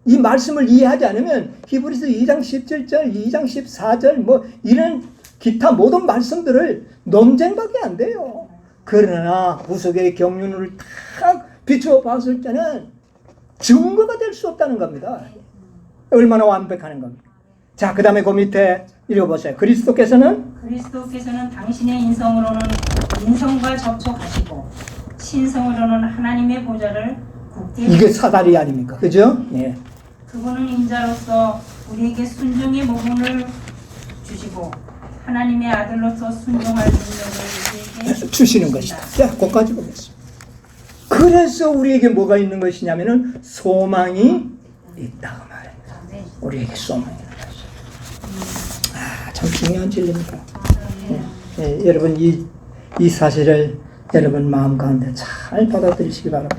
이 말씀을 이해하지 않으면 히브리서 2장 17절, 2장 14절 뭐 이런 기타 모든 말씀들을 논쟁밖에 안 돼요. 그러나 구속의 경륜을 탁 비추어 봤을 때는 증거가 될 수 없다는 겁니다. 얼마나 완벽하는 겁니다. 자, 그 다음에 그 밑에 읽어보세요. 그리스도께서는 당신의 인성으로는 인성과 접촉하시고 신성으로는 하나님의 보좌를 굳게 이게 사다리 아닙니까? 그죠? 예. 그분은 인자로서 우리에게 순종의 모범을 주시고 하나님의 아들로서 순종할 능력을 우리에게 주시는 것이다. 자, 거기까지 보겠습니다. 그래서 우리에게 뭐가 있는 것이냐면은 소망이 있다 그 말입니다. 우리에게 소망이 있는 것이다. 참 중요한 진리입니다. 예, 여러분 이 사실을 여러분 마음 가운데 잘 받아들이시기 바랍니다.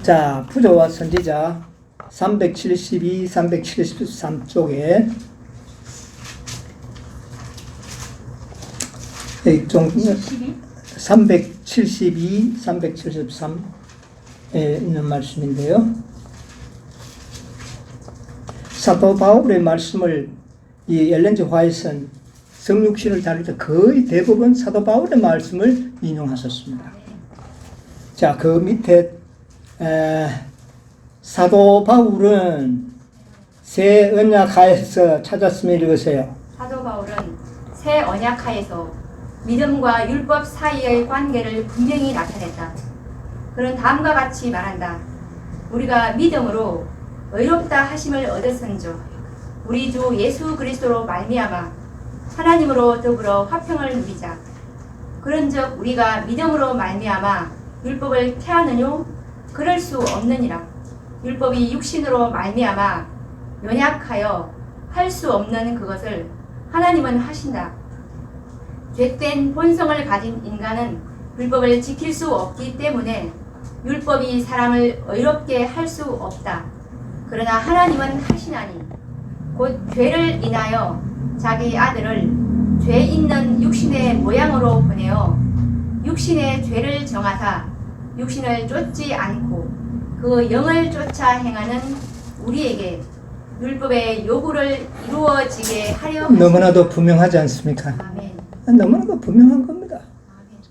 자, 부조와 선지자 372, 373쪽에 좀 12? 372, 373에 있는 말씀인데요. 사도 바울의 말씀을 이 엘렌 G 화이트는 성육신을 다룰 때 거의 대부분 사도 바울의 말씀을 인용하셨습니다. 자, 그 밑에 사도 바울은 새 언약하에서 찾았으면 읽으세요. 사도 바울은 새 언약하에서 믿음과 율법 사이의 관계를 분명히 나타냈다. 그는 다음과 같이 말한다. 우리가 믿음으로 의롭다 하심을 얻었은즉 우리 주 예수 그리스도로 말미암아 하나님으로 더불어 화평을 누리자. 그런즉 우리가 믿음으로 말미암아 율법을 태하느뇨? 그럴 수 없느니라. 율법이 육신으로 말미암아 연약하여 할 수 없는 그것을 하나님은 하신다. 죄된 본성을 가진 인간은 율법을 지킬 수 없기 때문에 율법이 사람을 의롭게 할 수 없다. 그러나 하나님은 하시나니 곧 죄를 인하여 자기 아들을 죄 있는 육신의 모양으로 보내어 육신의 죄를 정하사 육신을 쫓지 않고 그 영을 쫓아 행하는 우리에게 율법의 요구를 이루어지게 하려 너무나도 분명하지 않습니까? 아멘. 너무나도 분명한 겁니다.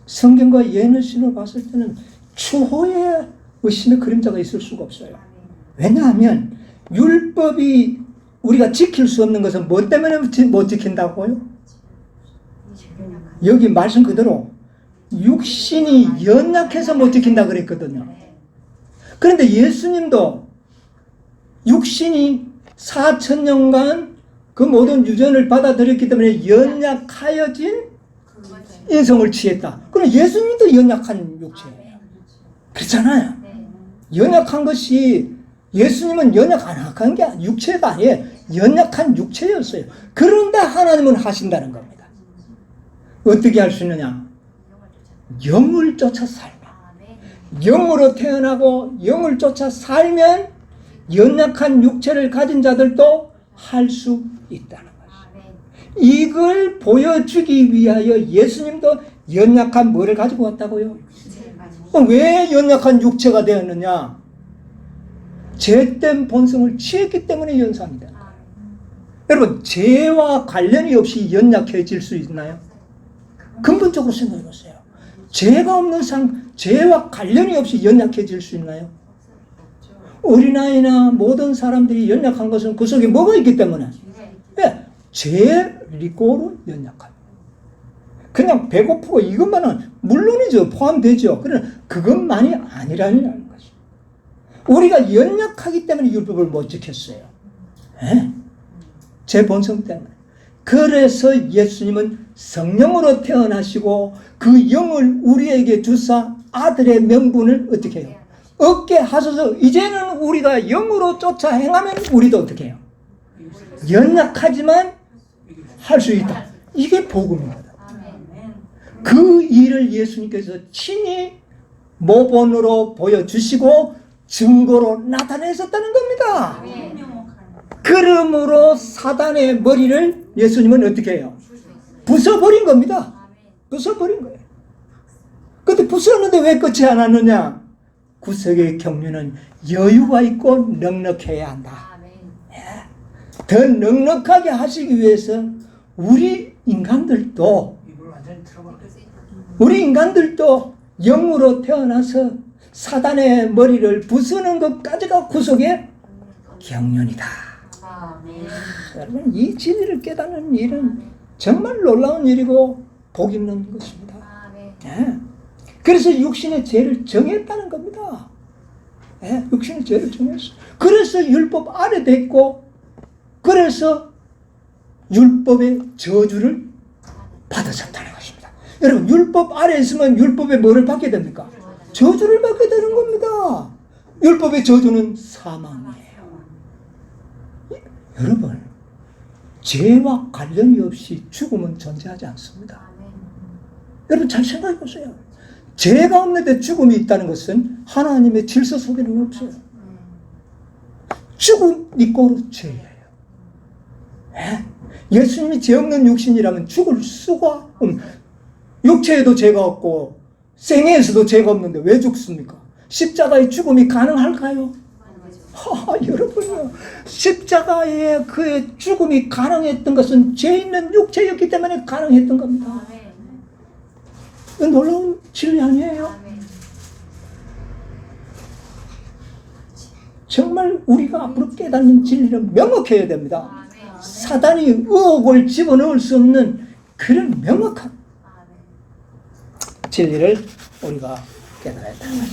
성경과 예언신을 봤을 때는 추호의 의심의 그림자가 있을 수가 없어요. 왜냐하면 율법이 우리가 지킬 수 없는 것은 뭐 때문에 못 지킨다고요? 여기 말씀 그대로 육신이 연약해서 못 지킨다 그랬거든요. 그런데 예수님도 육신이 4,000년간 그 모든 유전을 받아들였기 때문에 연약하여진 인성을 취했다. 그럼 예수님도 연약한 육체예요. 그렇잖아요. 연약한 것이 예수님은 연약한 게 육체가 아니에요. 연약한 육체였어요. 그런데 하나님은 하신다는 겁니다. 어떻게 할 수 있느냐? 영을 쫓아 살면, 영으로 태어나고 영을 쫓아 살면 연약한 육체를 가진 자들도 할 수 있다는 것이죠. 이걸 보여주기 위하여 예수님도 연약한 뭐를 가지고 왔다고요? 왜 연약한 육체가 되었느냐? 죄된 본성을 취했기 때문에 연상이다. 여러분, 죄와 관련이 없이 연약해질 수 있나요? 근본적으로 생각해 보세요. 죄가 없는 죄와 관련이 없이 연약해질 수 있나요? 어린아이나 모든 사람들이 연약한 것은 그 속에 뭐가 있기 때문에? 네, 죄리고로 연약한. 그냥 배고프고 이것만은 물론이죠. 포함되죠. 그러나 그것만이 아니라는 것이. 우리가 연약하기 때문에 율법을 못 지켰어요. 네? 제 본성 때문에. 그래서 예수님은 성령으로 태어나시고 그 영을 우리에게 주사 아들의 명분을 어떻게 해요? 얻게 하소서. 이제는 우리가 영으로 쫓아 행하면 우리도 어떻게 해요? 연약하지만 할 수 있다. 이게 복음입니다. 그 일을 예수님께서 친히 모본으로 보여주시고 증거로 나타내셨다는 겁니다. 그러므로 사단의 머리를 예수님은 어떻게 해요? 부숴버린 겁니다. 부숴버린 거예요. 근데 부수었는데 왜 끝이 안 왔느냐? 구속의 경륜은 여유가 있고 넉넉해야 한다. 더 넉넉하게 하시기 위해서 우리 인간들도 영으로 태어나서 사단의 머리를 부수는 것까지가 구속의 경륜이다. 여러분, 이 진리를 깨닫는 일은 정말 놀라운 일이고 복 있는 것입니다. 네. 그래서 육신의 죄를 정했다는 겁니다. 네, 육신의 죄를 정했어요. 그래서 율법 아래 됐고, 그래서 율법의 저주를 받으셨다는 것입니다. 여러분, 율법 아래 있으면 율법의 뭐를 받게 됩니까? 저주를 받게 되는 겁니다. 율법의 저주는 사망이에요. 여러분, 죄와 관련이 없이 죽음은 존재하지 않습니다. 여러분, 잘 생각해 보세요. 죄가 없는데 죽음이 있다는 것은 하나님의 질서 속에는 없어요. 죽음이 꼬로 죄예요. 예수님이 죄 없는 육신이라면 죽을 수가 없는. 육체에도 죄가 없고 생애에서도 죄가 없는데 왜 죽습니까? 십자가의 죽음이 가능할까요? 여러분요, 십자가의 그 죽음이 가능했던 것은 죄 있는 육체였기 때문에 가능했던 겁니다. 이건 놀라운 진리 아니에요? 정말 우리가 앞으로 깨닫는 진리를 명확해야 됩니다. 사단이 의혹을 집어넣을 수 없는 그런 명확한 진리를 우리가 깨달아야 된다.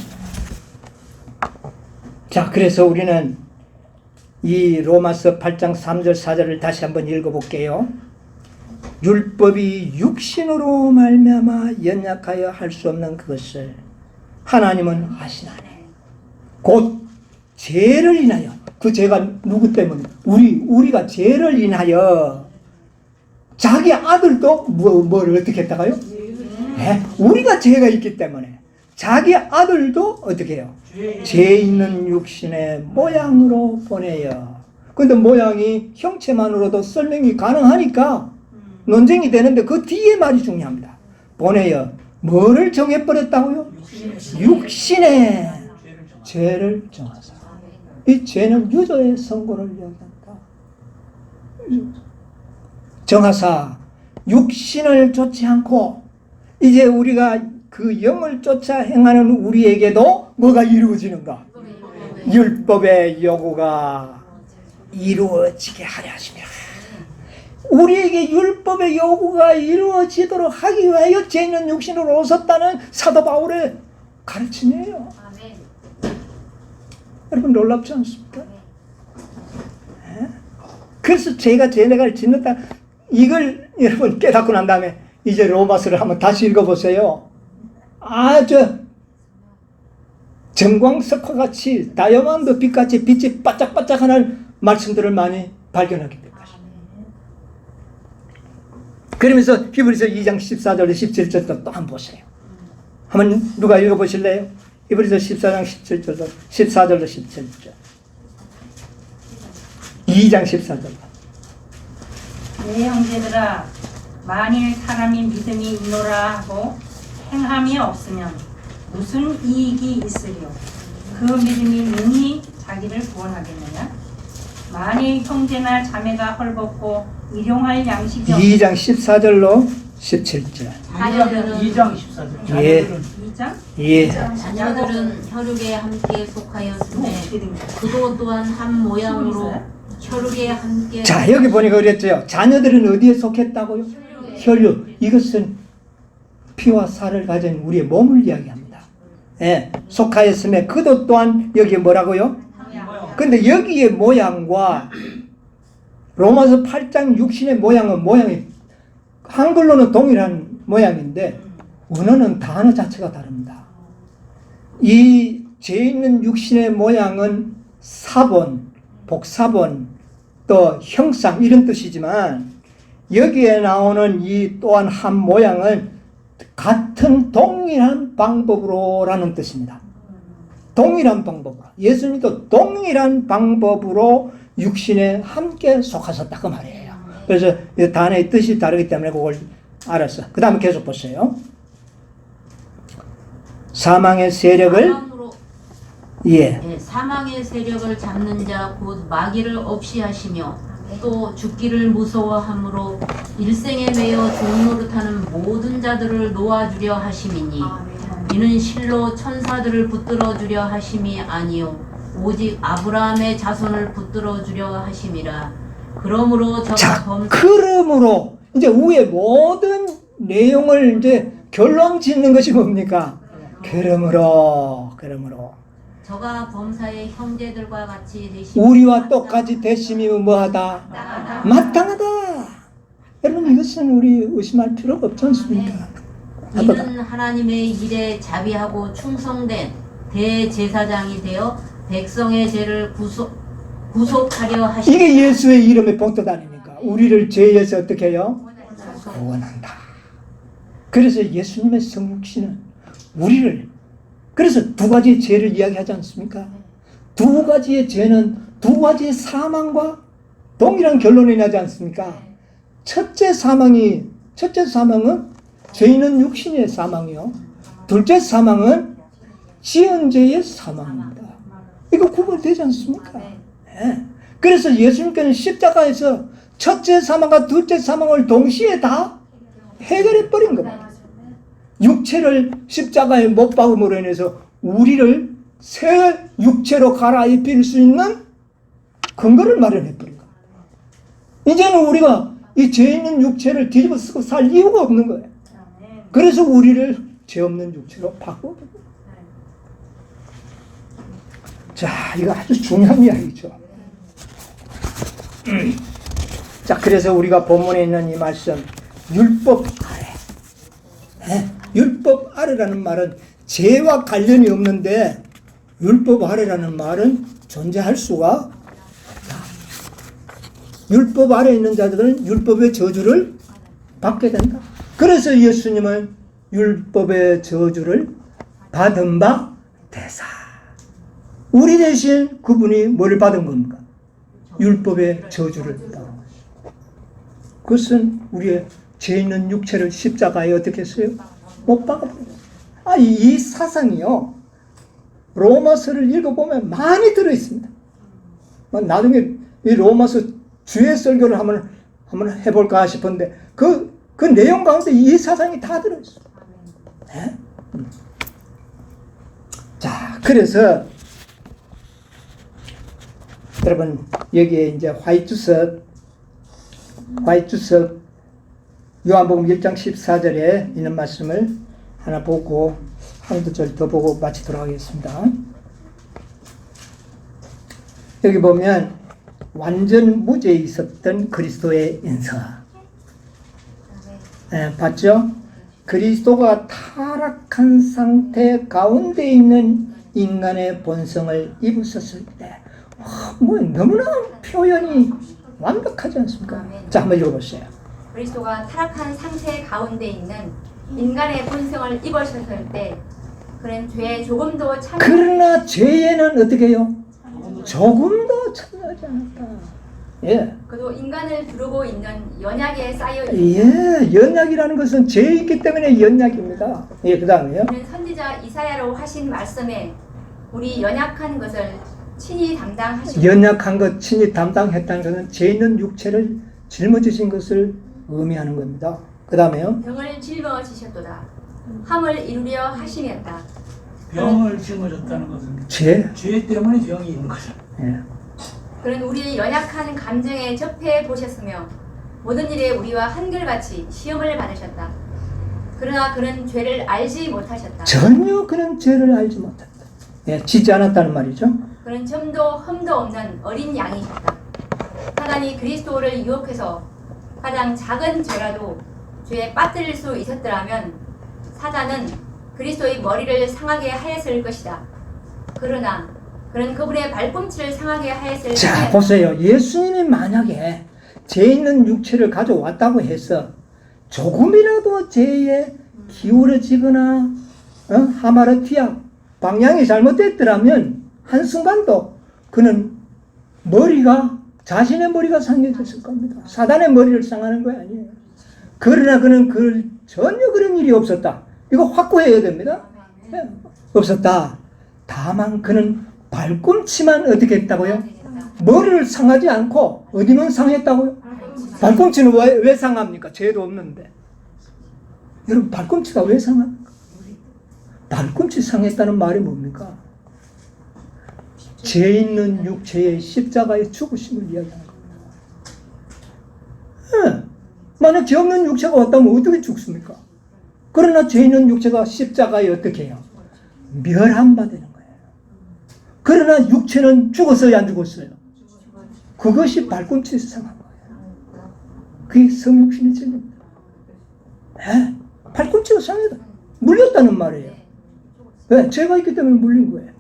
자, 그래서 우리는 이 로마서 8장 3절 4절을 다시 한번 읽어볼게요. 율법이 육신으로 말미암아 연약하여 할 수 없는 그것을 하나님은 하시나니 곧 죄를 인하여, 그 죄가 누구 때문에? 우리가 죄를 인하여 자기 아들도 뭘 어떻게 했다가요? 네? 우리가 죄가 있기 때문에 자기 아들도 어떻게 해요? 죄 있는 육신의 모양으로 보내요. 근데 모양이 형체만으로도 설명이 가능하니까 논쟁이 되는데 그 뒤에 말이 중요합니다. 보내요. 뭐를 정해버렸다고요? 육신의 죄를 정하사. 이 죄는 유죄의 선고를 이야기한다. 정하사 육신을 쫓지 않고 이제 우리가 그 영을 쫓아 행하는 우리에게도 뭐가 이루어지는가? 율법의 요구가 이루어지게 하려 하시며, 우리에게 율법의 요구가 이루어지도록 하기 위하여 죄 있는 육신으로 오셨다는 사도 바울의 가르침이에요. 여러분 놀랍지 않습니까? 네? 그래서 죄가 죄내가를 짓는다. 이걸 여러분 깨닫고 난 다음에 이제 로마서를 한번 다시 읽어보세요. 아주 정광석화 같이 다이아몬드 빛같이 빛이 반짝반짝하는 말씀들을 많이 발견하게 될 것입니다. 그러면서 히브리서 2장 14절로 17절도 또 한번 보세요. 한번 누가 읽어보실래요? 히브리서 14장 17절로 14절로 17절. 2장 14절로. 내 형제들아, 만일 사람이 믿음이 있노라 하고 행함이 없으면 무슨 이익이 있으리요? 그 믿음이 능히 자기를 구원하겠느냐? 만일 형제나 자매가 헐벗고 일용할 양식이 2장 14절로 17절. 자녀들은 2장 14절. 예. 2장? 예. 자녀들은 혈육에 함께 속하였음에 그도 또한 한 모양으로 혈육에 함께 자, 여기 보니까 그랬죠. 자녀들은 어디에 속했다고요? 혈육. 이것은 피와 살을 가진 우리의 몸을 이야기합니다. 예. 속하였음에 그도 또한 여기에 뭐라고요? 근데 여기에 모양과 로마서 8장 육신의 모양은 모양이 한글로는 동일한 모양인데 원어는 단어 자체가 다릅니다. 이 죄 있는 육신의 모양은 사본, 복사본, 또 형상 이런 뜻이지만 여기에 나오는 이 또한 한 모양은 같은 동일한 방법으로라는 뜻입니다. 동일한 방법으로. 예수님도 동일한 방법으로 육신에 함께 속하셨다 그 말이에요. 그래서 이 단어의 뜻이 다르기 때문에 그걸 알았어. 그 다음에 계속 보세요. 사망의 세력을 사망의 세력을 잡는 자 곧 마귀를 없이 하시며 또 죽기를 무서워함으로 일생에 매여 종노릇하는 모든 자들을 놓아주려 하심이니 이는 실로 천사들을 붙들어 주려 하심이 아니요 오직 아브라함의 자손을 붙들어 주려 하심이라. 그러므로 그러므로 이제 위에 모든 내용을 이제 결론 짓는 것이 뭡니까? 그러므로 저가 범사의 형제들과 같이 되심이 우리와 똑같이 되심이 뭐하다? 마땅하다. 여러분 이것은 우리 의심할 필요가 없지 않습니까? 이는 하나님의 일에 자비하고 충성된 대제사장이 되어 백성의 죄를 구속하려 하시니 이게 예수의 이름의 본뜻 아닙니까? 우리를 죄에서 어떻게 해요? 구원한다. 그래서 예수님의 성육신은 우리를, 그래서 두 가지의 죄를 이야기하지 않습니까? 두 가지의 죄는 두 가지의 사망과 동일한 결론이 나지 않습니까? 첫째 사망은 죄인은 육신의 사망이요. 둘째 사망은 지은 죄의 사망입니다. 이거 구분되지 않습니까? 네. 그래서 예수님께는 십자가에서 첫째 사망과 둘째 사망을 동시에 다 해결해 버린 겁니다. 육체를 십자가에 못 박음으로 인해서 우리를 새 육체로 갈아입힐 수 있는 근거를 마련해 버린 겁니다. 이제는 우리가 이 죄 있는 육체를 뒤집어 쓰고 살 이유가 없는 거예요. 그래서 우리를 죄 없는 육체로 바꿔버린 거예요. 자, 이거 아주 중요한 이야기죠. 자, 그래서 우리가 본문에 있는 이 말씀, 율법 아래. 네? 율법 아래라는 말은 죄와 관련이 없는데, 율법 아래라는 말은 존재할 수가 없다. 율법 아래에 있는 자들은 율법의 저주를 받게 된다. 그래서 예수님은 율법의 저주를 받은 바 되사. 우리 대신 그분이 뭘 받은 겁니까? 율법의 저주를 받은 것이죠. 그것은 우리의 죄 있는 육체를 십자가에 어떻게 했어요? 못 박아버렸어요. 이 사상이요, 로마서를 읽어보면 많이 들어있습니다. 나중에 이 로마서 주의 설교를 한번 해볼까 싶은데 그 내용 가운데 이 사상이 다 들어있어요. 네? 자, 그래서 여러분 여기에 이제 화이트석 요한복음 1장 14절에 있는 말씀을 하나 보고 한두 절 더 보고 마치도록 하겠습니다. 여기 보면 완전 무죄에 있었던 그리스도의 인서. 네, 봤죠? 그리스도가 타락한 상태 가운데 있는 인간의 본성을 입으셨을 때, 너무나 표현이 완벽하지 않습니까? 자, 한번 읽어보세요. 그리스도가 타락한 상태 가운데 있는 인간의 본성을 입으셨을 때 그는 죄에 조금도 참여. 그러나 죄에는 어떻게 해요? 조금도 참여하지 않았다. 예. 그도 인간을 두르고 있는 연약에 쌓여 예, 연약이라는 것은 죄 있기 때문에 연약입니다. 예, 그 다음에요. 그는 선지자 이사야로 하신 말씀에 우리 연약한 것을 친히 담당하시고. 연약한 것 친히 담당했다는 것은 죄 있는 육체를 짊어지신 것을 의미하는 겁니다. 그 다음에요. 병을 짊어지셨도다. 함을 이루려 하심이었다. 병을 짊어졌다는 것은 죄 때문에 병이 있는 거죠. 예. 그는 우리의 연약한 감정에 접해 보셨으며 모든 일에 우리와 한결같이 시험을 받으셨다. 그러나 그는 죄를 알지 못하셨다. 전혀 그는 죄를 알지 못했다. 예, 지지 않았다는 말이죠. 그는 점도 흠도 없는 어린 양이셨다. 사단이 그리스도를 유혹해서 가장 작은 죄라도 죄에 빠뜨릴 수 있었더라면 사단은 그리스도의 머리를 상하게 하였을 것이다. 그러나 그는 그분의 발꿈치를 상하게 하였을 자, 뿐이었다. 보세요. 예수님이 만약에 죄 있는 육체를 가져왔다고 해서 조금이라도 죄에 기울어지거나 하마르티아 방향이 잘못됐더라면 한순간도 그는 자신의 머리가 상해졌을 겁니다. 사단의 머리를 상하는 거 아니에요. 그러나 그는 전혀 그런 일이 없었다. 이거 확고해야 됩니다. 네. 없었다. 다만 그는 발꿈치만 어떻게 했다고요? 머리를 상하지 않고 어디만 상했다고요? 발꿈치는 왜 상합니까? 죄도 없는데. 여러분, 발꿈치가 왜 상합니까? 발꿈치 상했다는 말이 뭡니까? 죄 있는 육체의 십자가의 죽으심을 이야기하는 겁니다. 만약 죄 없는 육체가 왔다면 어떻게 죽습니까? 그러나 죄 있는 육체가 십자가에 어떻게 해요? 멸한 바 되는 거예요. 그러나 육체는 죽었어요, 안 죽었어요? 그것이 발꿈치에서 상한 거예요. 그게 성육신의 진리입니다. 발꿈치가 상하다. 물렸다는 말이에요. 왜? 죄가 있기 때문에 물린 거예요.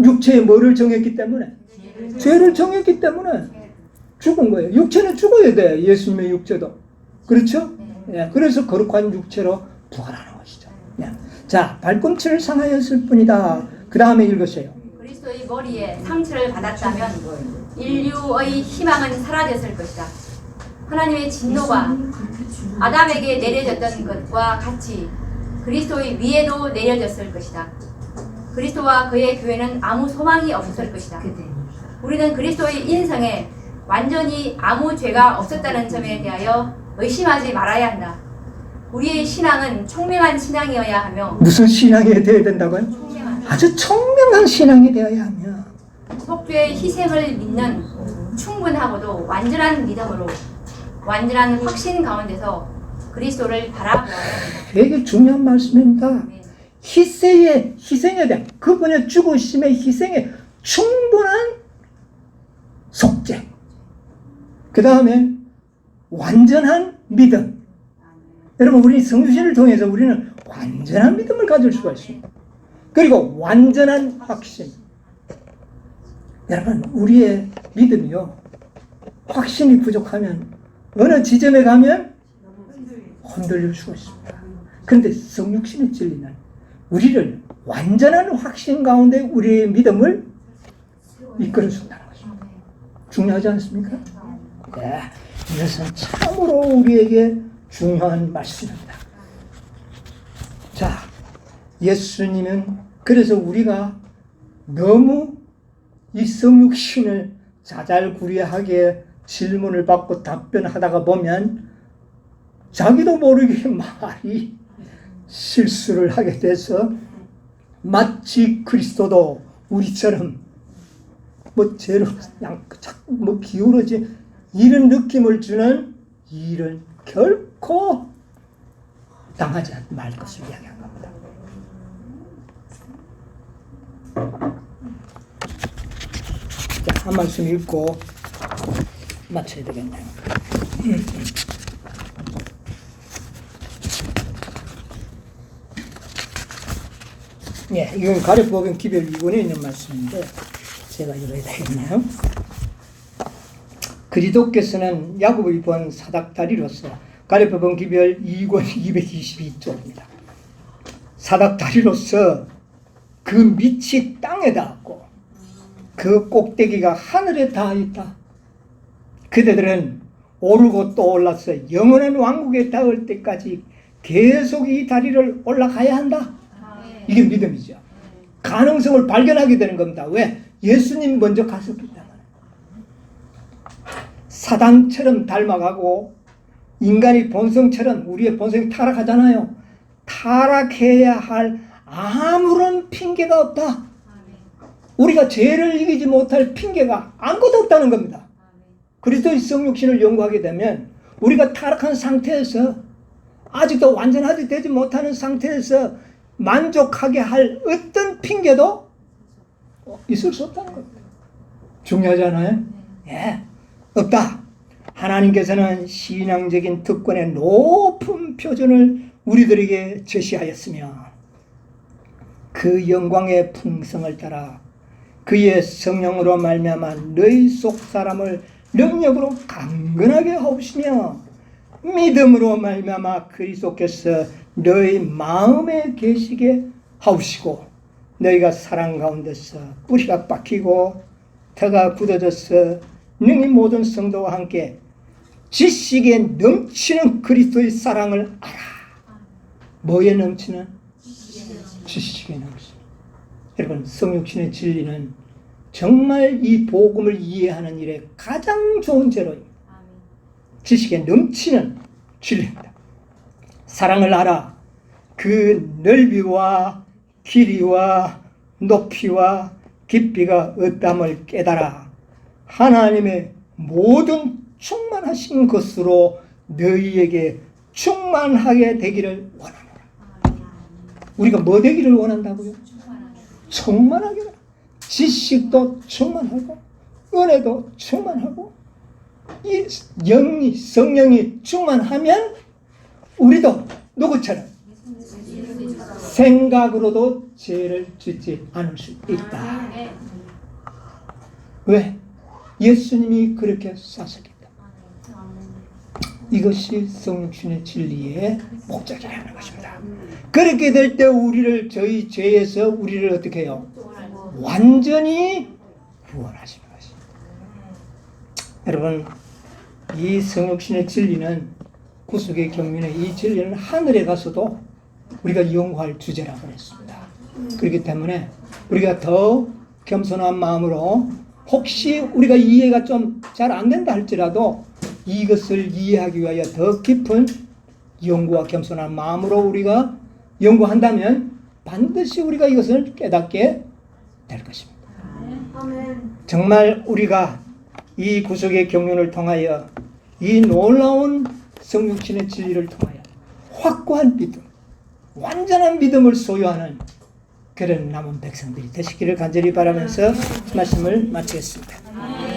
육체의 뭐를 정했기 때문에? 죄를 정했기 때문에 죽은 거예요. 육체는 죽어야 돼. 예수님의 육체도. 그렇죠? 예, 그래서 거룩한 육체로 부활하는 것이죠. 예. 자, 발꿈치를 상하였을 뿐이다. 그 다음에 읽으세요. 그리스도의 머리에 상처를 받았다면 인류의 희망은 사라졌을 것이다. 하나님의 진노가 아담에게 내려졌던 것과 같이 그리스도의 위에도 내려졌을 것이다. 그리스도와 그의 교회는 아무 소망이 없었을 것이다. 우리는 그리스도의 인성에 완전히 아무 죄가 없었다는 점에 대하여 의심하지 말아야 한다. 우리의 신앙은 총명한 신앙이어야 하며 무슨 신앙이 되어야 된다고요? 총명한 아주 청명한 신앙이 되어야 하며 속죄의 희생을 믿는 충분하고도 완전한 믿음으로 완전한 확신 가운데서 그리스도를 바라보아야 한다. 되게 중요한 말씀입니다. 네. 희생에 대한 그분의 죽으심의 희생에 충분한 속죄. 그 다음에 완전한 믿음. 여러분, 우리 성주신을 통해서 우리는 완전한 믿음을 가질 수가 있습니다. 그리고 완전한 확신. 여러분, 우리의 믿음이요, 확신이 부족하면 어느 지점에 가면 흔들릴 수가 있습니다. 그런데 성육신의 진리는 우리를 완전한 확신 가운데 우리의 믿음을 이끌어준다는 것입니다. 중요하지 않습니까? 네, 이것은 참으로 우리에게 중요한 말씀입니다. 자, 예수님은 그래서 우리가 너무 이 성육신을 자잘구레하게 질문을 받고 답변하다가 보면 자기도 모르게 말이 실수를 하게 돼서 마치 그리스도도 우리처럼 뭐 죄로 그냥 자꾸 뭐 기울어지 이런 느낌을 주는 일을 결코 당하지 말 것을 이야기한 겁니다. 자, 한 말씀 읽고 마쳐야 되겠네요. 예, 이건 가랴복음 기별 2권에 있는 말씀인데 제가 읽어야 되겠네요. 그리스도께서는 야곱의 본 사닥다리로서 가랴복음 기별 2권 222쪽입니다. 사닥다리로서 그 밑이 땅에 닿았고 그 꼭대기가 하늘에 닿아 있다. 그대들은 오르고 또 올라서 영원한 왕국에 닿을 때까지 계속 이 다리를 올라가야 한다. 이게 믿음이죠. 가능성을 발견하게 되는 겁니다. 왜? 예수님 먼저 갔었기 때문에. 사단처럼 닮아가고 인간의 본성처럼 우리의 본성이 타락하잖아요. 타락해야 할 아무런 핑계가 없다. 우리가 죄를 이기지 못할 핑계가 아무것도 없다는 겁니다. 그리스도의 성육신을 연구하게 되면 우리가 타락한 상태에서 아직도 완전하지 되지 못하는 상태에서 만족하게 할 어떤 핑계도 있을 수 없다는 겁니다. 중요하잖아요. 예, 없다. 하나님께서는 신앙적인 특권의 높은 표준을 우리들에게 제시하였으며 그 영광의 풍성을 따라 그의 성령으로 말미암아 너희 속 사람을 능력으로 강건하게 하시며 믿음으로 말미암아 그리스도께서 너희 마음에 계시게 하시고 너희가 사랑 가운데서 뿌리가 박히고 터가 굳어져서 능히 모든 성도와 함께 지식에 넘치는 그리스도의 사랑을 알아. 뭐에 넘치는? 지식에 넘치는. 여러분, 성육신의 진리는 정말 이 복음을 이해하는 일에 가장 좋은 재료입니다. 지식에 넘치는 진리입니다. 사랑을 알아. 그 넓이와 길이와 높이와 깊이가 어떠함을 깨달아 하나님의 모든 충만하신 것으로 너희에게 충만하게 되기를 원하노라. 우리가 뭐 되기를 원한다고요? 충만하게. 지식도 충만하고 은혜도 충만하고 이 영이 성령이 충만하면 우리도 누구처럼 생각으로도 죄를 짓지 않을 수 있다. 왜? 예수님이 그렇게 사셨기 때문에. 이것이 성육신의 진리의 목적이라는 것입니다. 그렇게 될 때 우리를 저희 죄에서 우리를 어떻게 해요? 완전히 구원하시는 것입니다. 여러분, 이 성육신의 진리는 구속의 경륜의 이 진리는 하늘에 가서도 우리가 연구할 주제라고 했습니다. 그렇기 때문에 우리가 더 겸손한 마음으로 혹시 우리가 이해가 좀 잘 안 된다 할지라도 이것을 이해하기 위하여 더 깊은 연구와 겸손한 마음으로 우리가 연구한다면 반드시 우리가 이것을 깨닫게 될 것입니다. 정말 우리가 이 구속의 경륜을 통하여 이 놀라운 성육신의 진리를 통하여 확고한 믿음, 완전한 믿음을 소유하는 그런 남은 백성들이 되시기를 간절히 바라면서 말씀을 마치겠습니다.